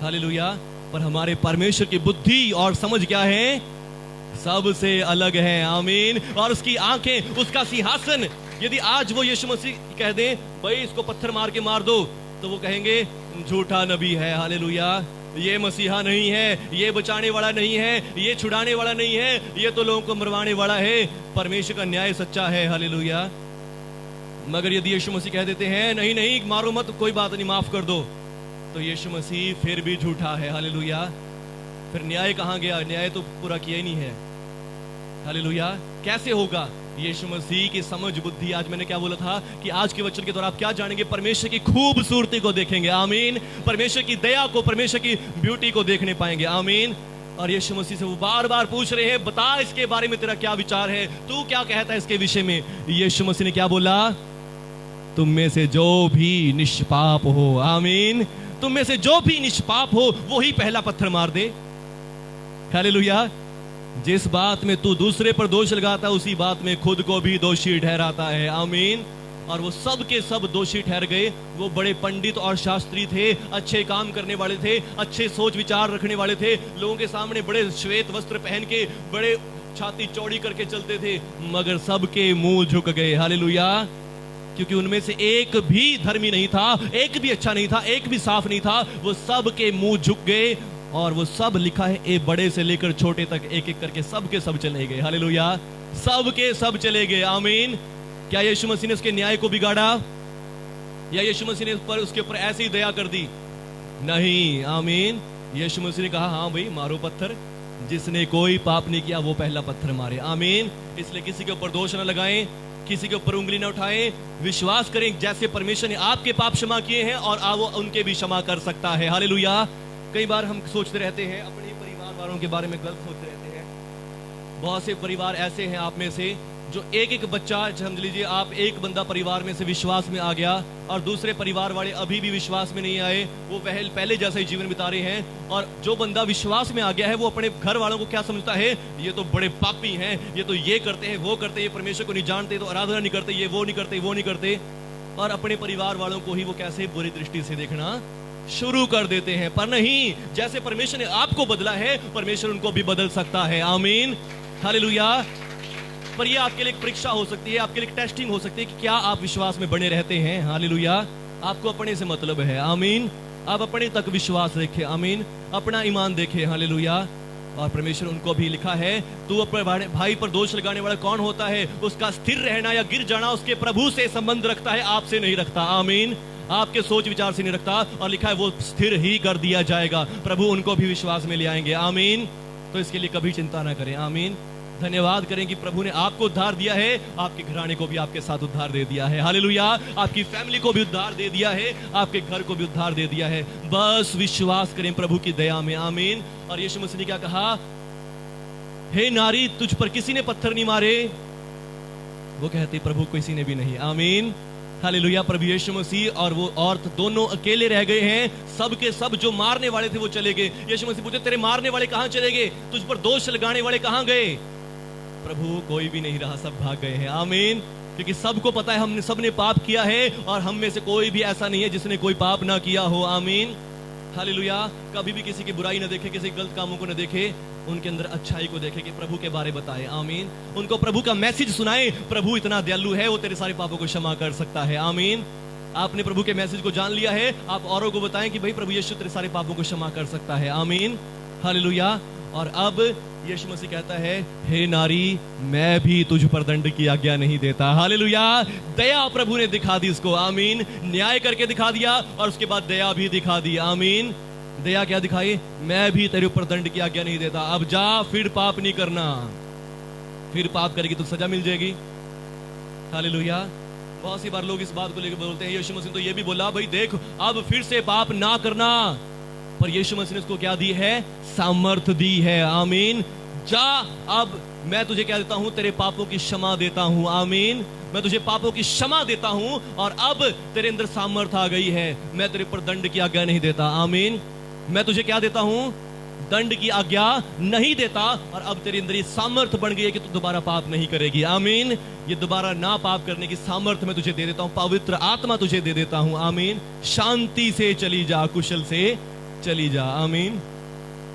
हालेलुया। पर हमारे परमेश्वर की बुद्धि और समझ क्या है? सबसे अलग है। आमीन। और उसकी आंखें, उसका सिंहासन, यदि आज वो यीशु मसीह कह दें भाई इसको पत्थर मार के मार दो, तो वो कहेंगे झूठा नबी है। हालेलुया। ये मसीहा नहीं है, ये बचाने वाला नहीं है, ये छुड़ाने वाला नहीं है, ये तो लोगों को मरवाने वाला है। परमेश्वर का न्याय सच्चा है। हालेलुया। मगर यदि यीशु मसीह कह देते हैं नहीं मारो मत, कोई बात नहीं, माफ कर दो, तो यीशु मसीह फिर भी झूठा है। हालेलुया। फिर न्याय कहां गया? न्याय तो पूरा किया ही नहीं है। हालेलुया। कैसे होगा? यीशु मसीह की समझ बुद्धि। आज मैंने क्या बोला था कि आज के वचन के द्वारा आप क्या जानेंगे? परमेश्वर की खूबसूरती को देखेंगे। आमीन। परमेश्वर की दया को, परमेश्वर की ब्यूटी को देखने पाएंगे। आमीन। और यीशु मसीह से वो बार बार पूछ रहे हैं, बता इसके बारे में तेरा क्या विचार है, तू क्या कहता है इसके विषय में? यीशु मसीह ने क्या बोला? तुम में से जो भी निष्पाप हो, आमीन, तुम में से जो भी निष्पाप हो वो ही पहला पत्थर मार दे। हालेलुया। जिस बात में तू दूसरे पर दोष लगाता है, उसी बात में खुद को भी दोषी ठहराता है। आमीन। और वो सब के सब दोषी ठहर गए। वो बड़े पंडित और शास्त्री थे, अच्छे काम करने वाले थे, अच्छे सोच विचार रखने वाले थे, लोगों के सामने बड़े श्वेत वस्त्र पहन के, बड़े छाती चौड़ी करके चलते थे, मगर सबके मुंह झुक गए। हालेलुया। क्योंकि उनमें से एक भी धर्मी नहीं था, एक भी अच्छा नहीं था, एक भी साफ नहीं था। वो सब के मुंह झुक गए और वो सब, लिखा है, एक बड़े से लेकर छोटे तक एक एक करके सब के सब चले गए। हालेलुया। सब के सब चले गए। आमीन। क्या यीशु मसीह ने उसके न्याय को बिगाड़ा, या यीशु मसीह ने उसके ऊपर ऐसी ही दया कर दी? नहीं। आमीन। यीशु मसीह ने कहा, हाँ भाई मारो पत्थर, जिसने कोई पाप नहीं किया वो पहला पत्थर मारे। आमीन। इसलिए किसी के ऊपर दोष न लगाएं, किसी के ऊपर उंगली न उठाएं, विश्वास करें जैसे परमेश्वर ने आपके पाप क्षमा किए हैं और आप वो उनके भी क्षमा कर सकता है। हालेलुया। कई बार हम सोचते रहते हैं, अपने परिवार वालों के बारे में गलत सोचते रहते हैं। बहुत से परिवार ऐसे हैं आप में से, जो एक एक बच्चा, समझ लीजिए आप एक बंदा परिवार में से विश्वास में आ गया और दूसरे परिवार वाले अभी भी विश्वास में नहीं आए, वो पहले जैसा ही जीवन बिता रहे हैं। और जो बंदा विश्वास में आ गया है वो अपने घर वालों को क्या समझता है? ये तो बड़े पापी हैं, ये तो ये करते हैं, वो करते हैं, ये परमेश्वर को नहीं जानते, तो आराधना नहीं करते, ये वो नहीं करते। और अपने परिवार वालों को ही वो कैसे बुरी दृष्टि से देखना शुरू कर देते हैं। पर नहीं, जैसे परमेश्वर ने आपको बदला है, परमेश्वर उनको भी बदल सकता है। आमीन। हालेलुया। पर ये आपके लिए एक परीक्षा हो सकती है, आपके लिए टेस्टिंग हो सकती है कि क्या आप विश्वास में बने रहते हैं। हालेलुया। आपको अपने से मतलब है। आमीन। आप अपने तक विश्वास रखें। आमीन। अपना ईमान देखें। हालेलुया। और परमेश्वर उनको भी, लिखा है, तू अपने भाई पर दोष लगाने वाला कौन होता है? उसका स्थिर रहना या गिर जाना उसके प्रभु से संबंध रखता है, आपसे नहीं रखता। आमीन। आपके सोच विचार से नहीं रखता। और लिखा है वो स्थिर ही कर दिया जाएगा। प्रभु उनको भी विश्वास में ले आएंगे। आमीन। तो इसके लिए कभी चिंता ना करें। आमीन। धन्यवाद करें कि प्रभु ने आपको उद्धार दिया है, आपके घराने को भी आपके साथ उद्धार दे दिया है। हालेलुया। आपकी फैमिली को भी उद्धार दे दिया है, आपके घर को भी उद्धार दे दिया है। बस विश्वास करें प्रभु की दया में। आमीन। और यीशु मसीह ने क्या कहा? हे नारी, तुझ पर किसी ने पत्थर नहीं मारे? वो कहती, प्रभु किसी ने भी नहीं। आमीन। हालेलुया। प्रभु यीशु मसीह और वो औरत दोनों अकेले रह गए हैं। सब के सब जो मारने वाले थे वो चले गए। यीशु मसीह पूछे, तेरे मारने वाले कहां चले गए? तुझ पर दोष लगाने वाले कहां गए? प्रभु, कोई भी नहीं रहा, सब भाग गए हैं। आमीन। क्योंकि सबको पता है हमने सबने पाप किया है और हम में से कोई भी ऐसा नहीं है जिसने कोई पाप ना किया हो। आमीन। हालेलुया। कभी भी किसी की बुराई न देखे, किसी गलत कामों को न देखे, उनके अंदर अच्छाई को देखे कि प्रभु के बारे बताए। आमीन। उनको प्रभु का मैसेज सुनाए, प्रभु इतना दयालु है, वो तेरे सारे पापों को क्षमा कर सकता है। आमीन। आपने प्रभु के मैसेज को जान लिया है, आप औरों को बताएं कि भाई प्रभु यीशु तेरे सारे पापों को क्षमा कर सकता है। आमीन। हालेलुया। और अब यीशु मसीह कहता है, हे नारी, मैं भी तुझ पर दंड की आज्ञा नहीं देता। हालेलुया। दया प्रभु ने दिखा दी उसको। आमीन। न्याय करके दिखा दिया और उसके बाद दया भी दिखा दी। आमीन। दया क्या दिखाई? मैं भी तेरे ऊपर दंड की आज्ञा नहीं देता, अब जा, फिर पाप नहीं करना। फिर पाप करेगी तो सजा मिल जाएगी। हालेलुया। बहुत सी बार लोग इस बात को लेकर बोलते हैं, यीशु मसीह तो ये भी बोला, भाई देख, अब फिर से पाप ना करना। पर यीशु मसीह ने उसको क्या दी है? सामर्थ दी है। आमीन। जा, अब मैं तुझे क्या देता हूं? तेरे पापों की क्षमा देता हूं। आमीन। मैं तुझे पापों की क्षमा देता हूं और अब तेरे अंदर सामर्थ आ गई है। मैं तेरे पर दंड की आज्ञा नहीं देता। आमीन। मैं तुझे क्या देता हूं? दंड की आज्ञा नहीं देता। और अब तेरे अंदर ये सामर्थ बन गई है कि तू दोबारा पाप नहीं करेगी। आमीन। ये दोबारा ना पाप करने की सामर्थ मैं तुझे दे देता हूं, पवित्र आत्मा तुझे दे देता हूं। आमीन। शांति से चली जा, कुशल से चली जा। आमीन।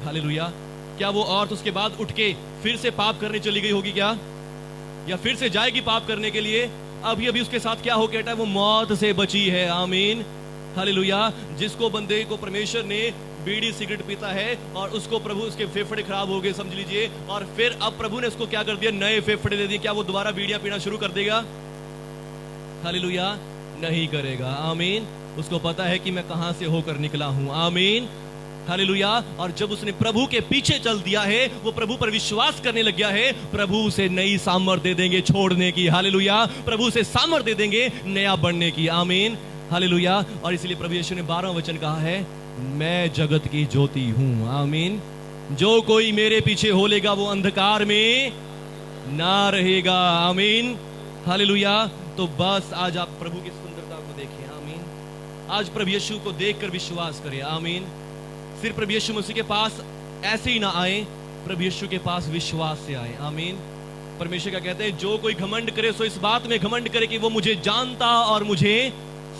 हालेलुया। क्या वो औरत उसके बाद उठ के फिर से पाप करने चली गई होगी क्या? या फिर से जाएगी पाप करने के लिए? अभी अभी उसके साथ क्या हो गया है? वो मौत से बची है। आमीन। हालेलुया। जिसको बंदे को परमेश्वर ने बीड़ी सिगरेट पीता है और उसको प्रभु, उसके फेफड़े खराब हो गए समझ लीजिए, और फिर अब प्रभु ने उसको क्या कर दिया? नए फेफड़े दे दिए। क्या वो दोबारा बीड़ियां पीना शुरू कर देगा? हालेलुया। नहीं करेगा। आमीन। उसको पता है कि मैं कहां से होकर निकला हूं। आमीन। हालेलुया। और जब उसने प्रभु के पीछे चल दिया है, वो प्रभु पर विश्वास करने लग गया है, प्रभु उसे नई सामर्थ दे देंगे छोड़ने की। हालेलुया। प्रभु उसे सामर्थ दे देंगे नया बढ़ने की। आमीन। हालेलुया। और इसलिए प्रभु यीशु ने 12वां वचन कहा है, मैं जगत की ज्योति हूं। आमीन। जो कोई मेरे पीछे हो लेगा वो अंधकार में ना रहेगा। आमीन। हालेलुया। तो बस आज आप प्रभु की सुंदरता को देखें। आमीन। आज प्रभु यीशु को देखकर विश्वास करें। आमीन। सिर्फ प्रभु यीशु मसीह के पास ऐसे ही ना आए, प्रभु यीशु के पास विश्वास से आए। आमीन। परमेश्वर क्या कहते हैं? जो कोई घमंड करे सो इस बात में घमंड करे कि वो मुझे जानता और मुझे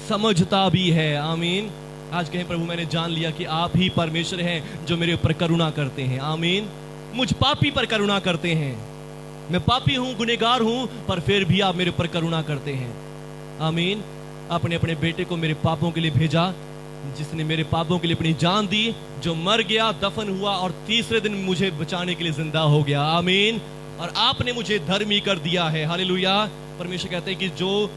समझता भी है। आमीन। आज कहें, प्रभु मैंने जान लिया कि आप ही परमेश्वर हैं जो मेरे ऊपर करुणा करते हैं। आमीन। मुझ पापी पर करुणा करते हैं। मैं पापी हूं, गुनहगार हूं, पर फिर भी आप मेरे ऊपर करुणा करते हैं। आमीन। आपने अपने बेटे को मेरे पापों के लिए भेजा, जिसने मेरे पापों के लिए अपनी जान दी, जो मर गया, दफन हुआ और तीसरे दिन मुझे बचाने के लिए जिंदा हो गया। आमीन। और आपने मुझे धर्मी कर दिया है। हालेलुया। परमेश्वर कहते हैं कि जो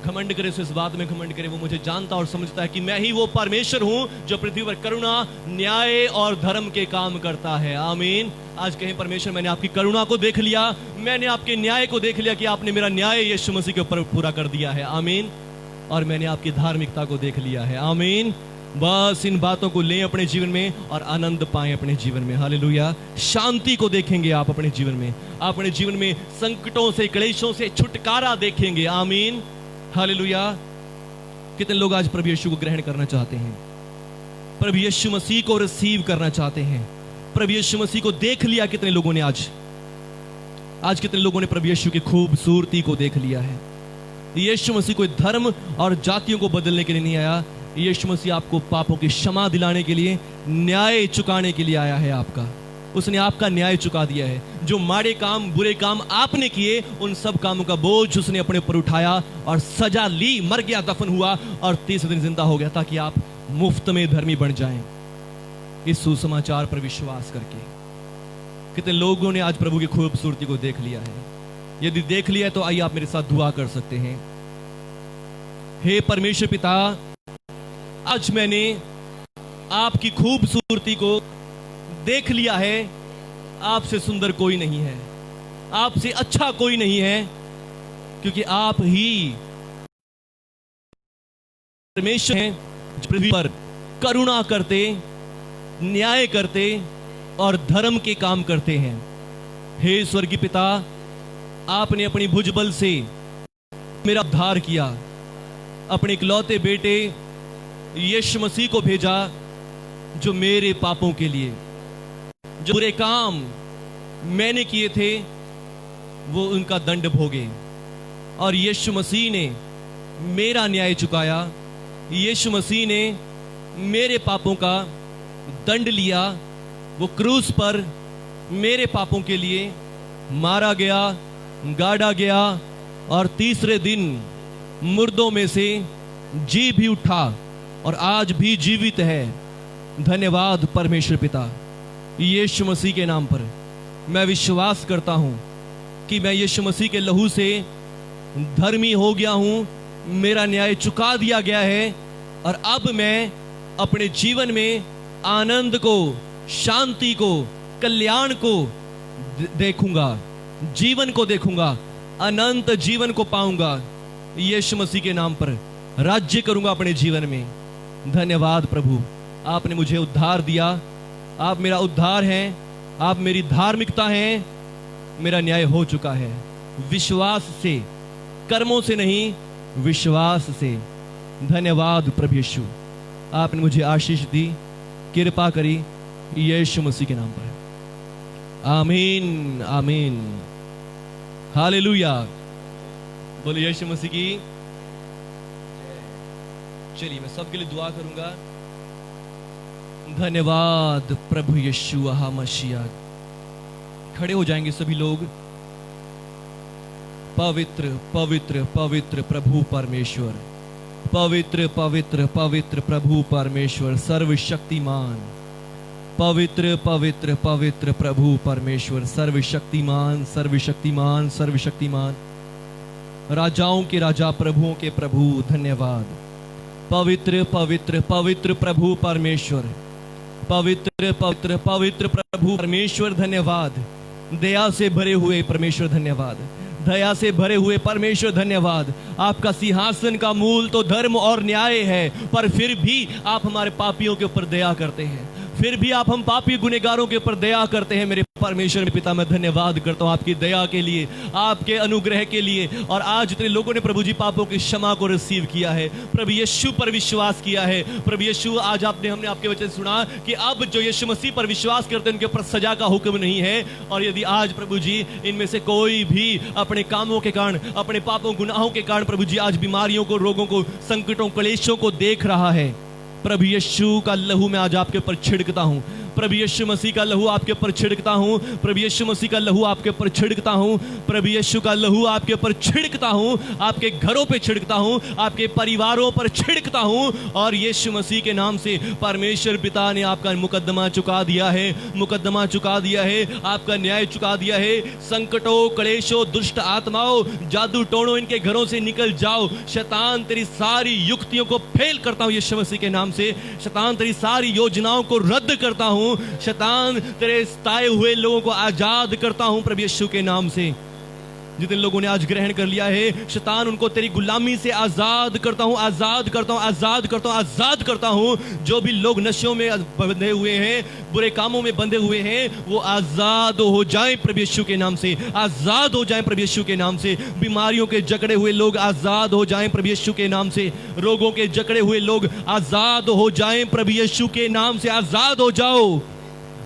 घमंड करे सो इस बात में घमंड करे, वो मुझे जानता और समझता है कि मैं ही वो परमेश्वर हूं जो पृथ्वी पर करुणा, न्याय और धर्म के काम करता है। आमीन। आज कहें, परमेश्वर मैंने आपकी करुणा को देख लिया, मैंने आपके न्याय को देख लिया कि आपने मेरा न्याय यीशु मसीह के ऊपर पूरा कर दिया है। आमीन। और मैंने आपकी धार्मिकता को देख लिया है। आमीन। बस इन बातों को लें अपने जीवन में और आनंद पाएं अपने जीवन में। हालेलुया। शांति को देखेंगे आप अपने जीवन में, अपने जीवन में संकटों से, क्लेशों से छुटकारा देखेंगे। आमीन। हालेलुया। कितने लोग आज प्रभु यीशु को ग्रहण करना चाहते हैं? प्रभु यीशु मसीह को रिसीव करना चाहते हैं? प्रभु यीशु मसीह को देख लिया कितने लोगों ने? आज कितने लोगों ने प्रभु यीशु की खूबसूरती को देख लिया है? यीशु मसीह कोई धर्म और जातियों को बदलने के लिए नहीं आया। यीशु मसीह आपको पापों की क्षमा दिलाने के लिए, न्याय चुकाने के लिए आया है आपका। उसने आपका न्याय चुका दिया है। जो माड़े काम, बुरे काम आपने किए, उन सब कामों का बोझ उसने अपने ऊपर उठाया और सजा ली, मर गया, दफन हुआ और तीसरे दिन जिंदा हो गया, ताकि आप मुफ्त में धर्मी बन जाएं इस सुसमाचार पर विश्वास करके। कितने लोगों ने आज प्रभु की खूबसूरती को देख लिया है? यदि देख लिया तो आइए आप मेरे साथ दुआ कर सकते हैं। हे परमेश्वर पिता, आज मैंने आपकी खूबसूरती को देख लिया है। आपसे सुंदर कोई नहीं है। आपसे अच्छा कोई नहीं है, क्योंकि आप ही परमेश्वर हैं जो पृथ्वी पर करुणा करते, न्याय करते और धर्म के काम करते हैं। हे स्वर्गीय पिता, आपने अपनी भुजबल से मेरा उद्धार किया, अपने इकलौते बेटे यीशु मसीह को भेजा, जो मेरे पापों के लिए, जो बुरे काम मैंने किए थे वो उनका दंड भोगे, और यीशु मसीह ने मेरा न्याय चुकाया। यीशु मसीह ने मेरे पापों का दंड लिया। वो क्रूस पर मेरे पापों के लिए मारा गया, गाड़ा गया, और तीसरे दिन मुर्दों में से जी भी उठा और आज भी जीवित है। धन्यवाद परमेश्वर पिता। यीशु मसीह के नाम पर मैं विश्वास करता हूं कि मैं यीशु मसीह के लहू से धर्मी हो गया हूं, मेरा न्याय चुका दिया गया है, और अब मैं अपने जीवन में आनंद को, शांति को, कल्याण को देखूंगा, जीवन को देखूंगा, अनंत जीवन को पाऊंगा। यीशु मसीह के नाम पर राज्य करूंगा अपने जीवन में। धन्यवाद प्रभु, आपने मुझे उद्धार दिया, आप मेरा उद्धार हैं, आप मेरी धार्मिकता हैं, मेरा न्याय हो चुका है विश्वास से, कर्मों से नहीं, विश्वास से। धन्यवाद प्रभु यीशु, आपने मुझे आशीष दी, कृपा करी, यीशु मसीह के नाम पर आमीन, आमीन, हालेलुया। बोलिए यीशु मसीह की। चलिए मैं सबके लिए दुआ करूंगा। धन्यवाद प्रभु यीशु मसीह। खड़े हो जाएंगे सभी लोग। पवित्र पवित्र पवित्र प्रभु परमेश्वर, पवित्र पवित्र पवित्र प्रभु परमेश्वर सर्वशक्तिमान, पवित्र पवित्र पवित्र प्रभु परमेश्वर सर्वशक्तिमान, सर्वशक्तिमान, सर्वशक्तिमान, राजाओं के राजा, प्रभुओं के प्रभु। धन्यवाद। पवित्र पवित्र पवित्र प्रभु परमेश्वर, पवित्र पवित्र पवित्र प्रभु परमेश्वर। धन्यवाद। दया से भरे हुए परमेश्वर धन्यवाद, दया से भरे हुए परमेश्वर धन्यवाद। आपका सिंहासन का मूल तो धर्म और न्याय है, पर फिर भी आप हमारे पापियों के ऊपर दया करते हैं, फिर भी आप हम पापी गुनहगारों के ऊपर दया करते हैं। मेरे परमेश्वर पिता, मैं धन्यवाद करता हूं आपकी दया के लिए, आपके अनुग्रह के लिए। और आज जितने लोगों ने प्रभु जी पापों की क्षमा को रिसीव किया है, प्रभु यीशु पर विश्वास किया है, प्रभु यीशु आज हमने आपके वचन सुना कि अब जो यीशु मसीह पर विश्वास करते हैं उनके ऊपर सजा का हुक्म नहीं है। और यदि आज प्रभु जी इनमें से कोई भी अपने कामों के कारण, अपने पापों गुनाहों के कारण प्रभु जी आज बीमारियों को, रोगों को, संकटों, क्लेशों को देख रहा है, प्रभु यीशु का लहू मैं आज आपके ऊपर छिड़कता हूं। प्रभु यीशु मसीह का लहू आपके ऊपर छिड़कता हूं। प्रभु यीशु मसीह का लहू आपके ऊपर छिड़कता हूं। प्रभु यीशु का लहू आपके ऊपर छिड़कता हूं, आपके घरों पे छिड़कता हूं, आपके परिवारों पर छिड़कता हूं। और यीशु मसीह के नाम से परमेश्वर पिता ने आपका मुकद्दमा चुका दिया है, मुकद्दमा चुका दिया है, आपका न्याय चुका दिया है। संकटों, क्लेशों, दुष्ट आत्माओं, जादू टोणों, इनके घरों से निकल जाओ। शैतान तेरी सारी युक्तियों को फेल करता हूं यीशु मसीह के नाम से। शैतान तेरी सारी योजनाओं को रद्द करता हूं। शैतान तेरे सताए हुए लोगों को आजाद करता हूं प्रभु यीशु के नाम से। जितने लोगों ने आज ग्रहण कर लिया है, शैतान उनको तेरी गुलामी से आजाद करता हूं, आजाद करता हूं, आजाद करता हूं, आजाद करता हूं। जो भी लोग नशों में बंधे हुए हैं, बुरे कामों में बंधे हुए हैं, वो आजाद हो जाएं प्रभु यीशु के नाम से, आजाद हो जाएं प्रभु यीशु के नाम से। बीमारियों के जकड़े हुए लोग आजाद हो जाएं प्रभु यीशु के नाम से। रोगों के जकड़े हुए लोग आजाद हो जाएं प्रभु यीशु के नाम से, आजाद हो जाओ।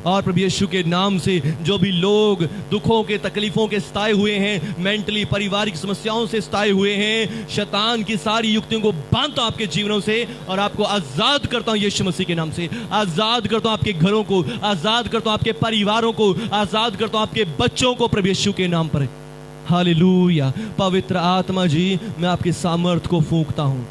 और प्रभु यीशु के नाम से जो भी लोग दुखों के, तकलीफों के सताए हुए हैं, मेंटली, पारिवारिक समस्याओं से सताए हुए हैं, शैतान की सारी युक्तियों को बांधता हूं आपके जीवनों से और आपको आजाद करता हूं यीशु मसीह के नाम से। आजाद करता हूं आपके घरों को, आजाद करता हूं आपके परिवारों को, आजाद करता हूं आपके बच्चों को प्रभु यीशु के नाम पर। हालेलुया। पवित्र आत्मा जी, मैं आपके सामर्थ्य को फूंकता हूं,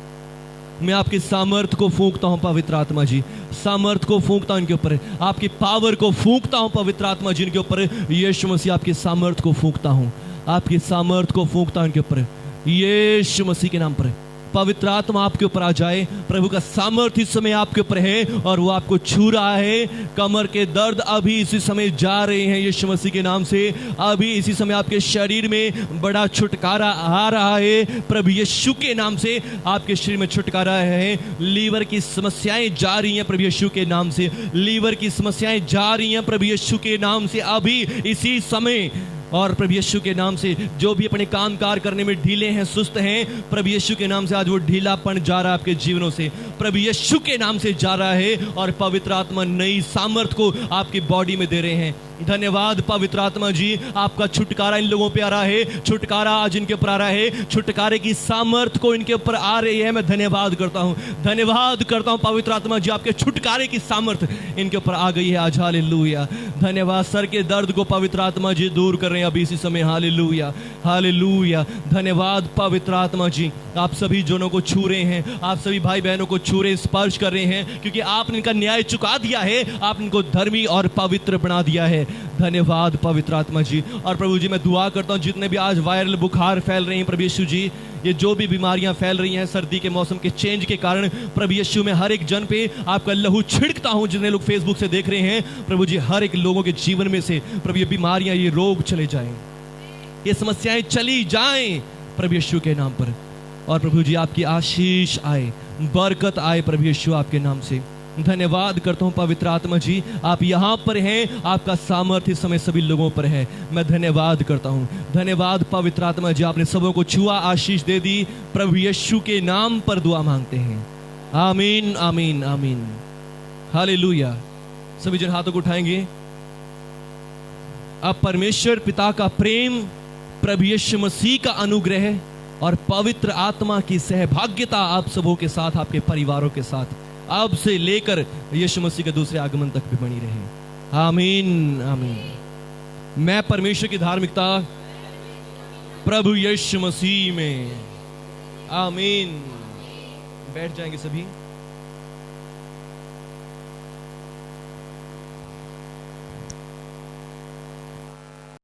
मैं आपकी सामर्थ को फूंकता हूं पवित्र आत्मा जी, सामर्थ को फूंकता हूं इनके ऊपर, आपकी पावर को फूंकता हूं पवित्र आत्मा जी इनके ऊपर। यीशु मसीह आपकी सामर्थ को फूंकता हूं, आपकी सामर्थ को फूंकता हूं इनके ऊपर, यीशु मसीह के नाम पर। पवित्र आत्मा आपके ऊपर आ जाए। प्रभु का सामर्थ्य इस समय आपके ऊपर है और वो आपको छू रहा है। कमर के दर्द अभी इसी समय जा रहे हैं यीशु मसीह के नाम से। अभी इसी समय आपके शरीर में बड़ा छुटकारा आ रहा है प्रभु यीशु के नाम से। आपके शरीर में छुटकारा है। लीवर की समस्याएं जा रही हैं प्रभु यीशु के नाम से। लीवर की समस्याएं जा रही हैं प्रभु यीशु के नाम से अभी इसी समय। और प्रभु यीशु के नाम से जो भी अपने कामकाज करने में ढीले हैं, सुस्त हैं, प्रभु यीशु के नाम से आज वो ढीलापन जा रहा है आपके जीवनों से। प्रभु यीशु के नाम से जा रहा है और पवित्र आत्मा नई सामर्थ को आपकी बॉडी में दे रहे हैं। धन्यवाद पवित्र आत्मा जी, आपका छुटकारा इन लोगों पे आ रहा है। छुटकारा आज इनके ऊपर आ रहा है। छुटकारे की सामर्थ को इनके ऊपर आ रही है। मैं धन्यवाद करता हूँ, धन्यवाद करता हूँ पवित्र आत्मा जी, आपके छुटकारे की सामर्थ इनके ऊपर आ गई है आज। हालेलुया, धन्यवाद। सर के दर्द को पवित्र आत्मा जी दूर कर रहे हैं अभी इसी समय। हालेलुया, हालेलुया, धन्यवाद पवित्र आत्मा जी। आप सभी जनों को छू रहे हैं, आप सभी भाई बहनों को छू रहे, स्पर्श कर रहे हैं, क्योंकि आपने इनका न्याय चुका दिया है। आपने इनको धर्मी और पवित्र बना दिया है। धन्यवाद पवित्र आत्मा जी। और प्रभु जी मैं दुआ करता हूँ जितने भी आज वायरल बुखार फैल रहे हैं प्रभु यीशु जी, ये जो भी बीमारियां फैल रही हैं सर्दी के मौसम के चेंज के कारण, प्रभु यीशु में हर एक जन पे आपका लहू छिड़कता हूं। जितने लोग फेसबुक से देख रहे हैं प्रभु जी, हर एक लोगों के जीवन में से प्रभु ये बीमारियां, ये रोग चले जाएं, ये समस्याएं चली जाएं प्रभु यीशु के नाम पर। और प्रभु जी आपकी आशीष आए, बरकत आए प्रभु यीशु आपके नाम से। धन्यवाद करता हूं पवित्र आत्मा जी, आप यहां पर हैं, आपका सामर्थ्य इस समय सभी लोगों पर है। मैं धन्यवाद करता हूं। धन्यवाद पवित्र आत्मा जी, आपने सबों को छुआ, आशीष दे दी। प्रभु यीशु के नाम पर दुआ मांगते हैं, आमीन आमीन आमीन। हालेलुया। सभी जन हाथों को उठाएंगे। अब परमेश्वर पिता का प्रेम, प्रभु यीशु मसीह का अनुग्रह और पवित्र आत्मा की सहभागिता आप सबों के साथ, आपके परिवारों के साथ अब से लेकर यीशु मसीह के दूसरे आगमन तक भी बनी रहे। आमीन आमीन। मैं परमेश्वर की धार्मिकता प्रभु यीशु मसीह में। आमीन। बैठ जाएंगे सभी।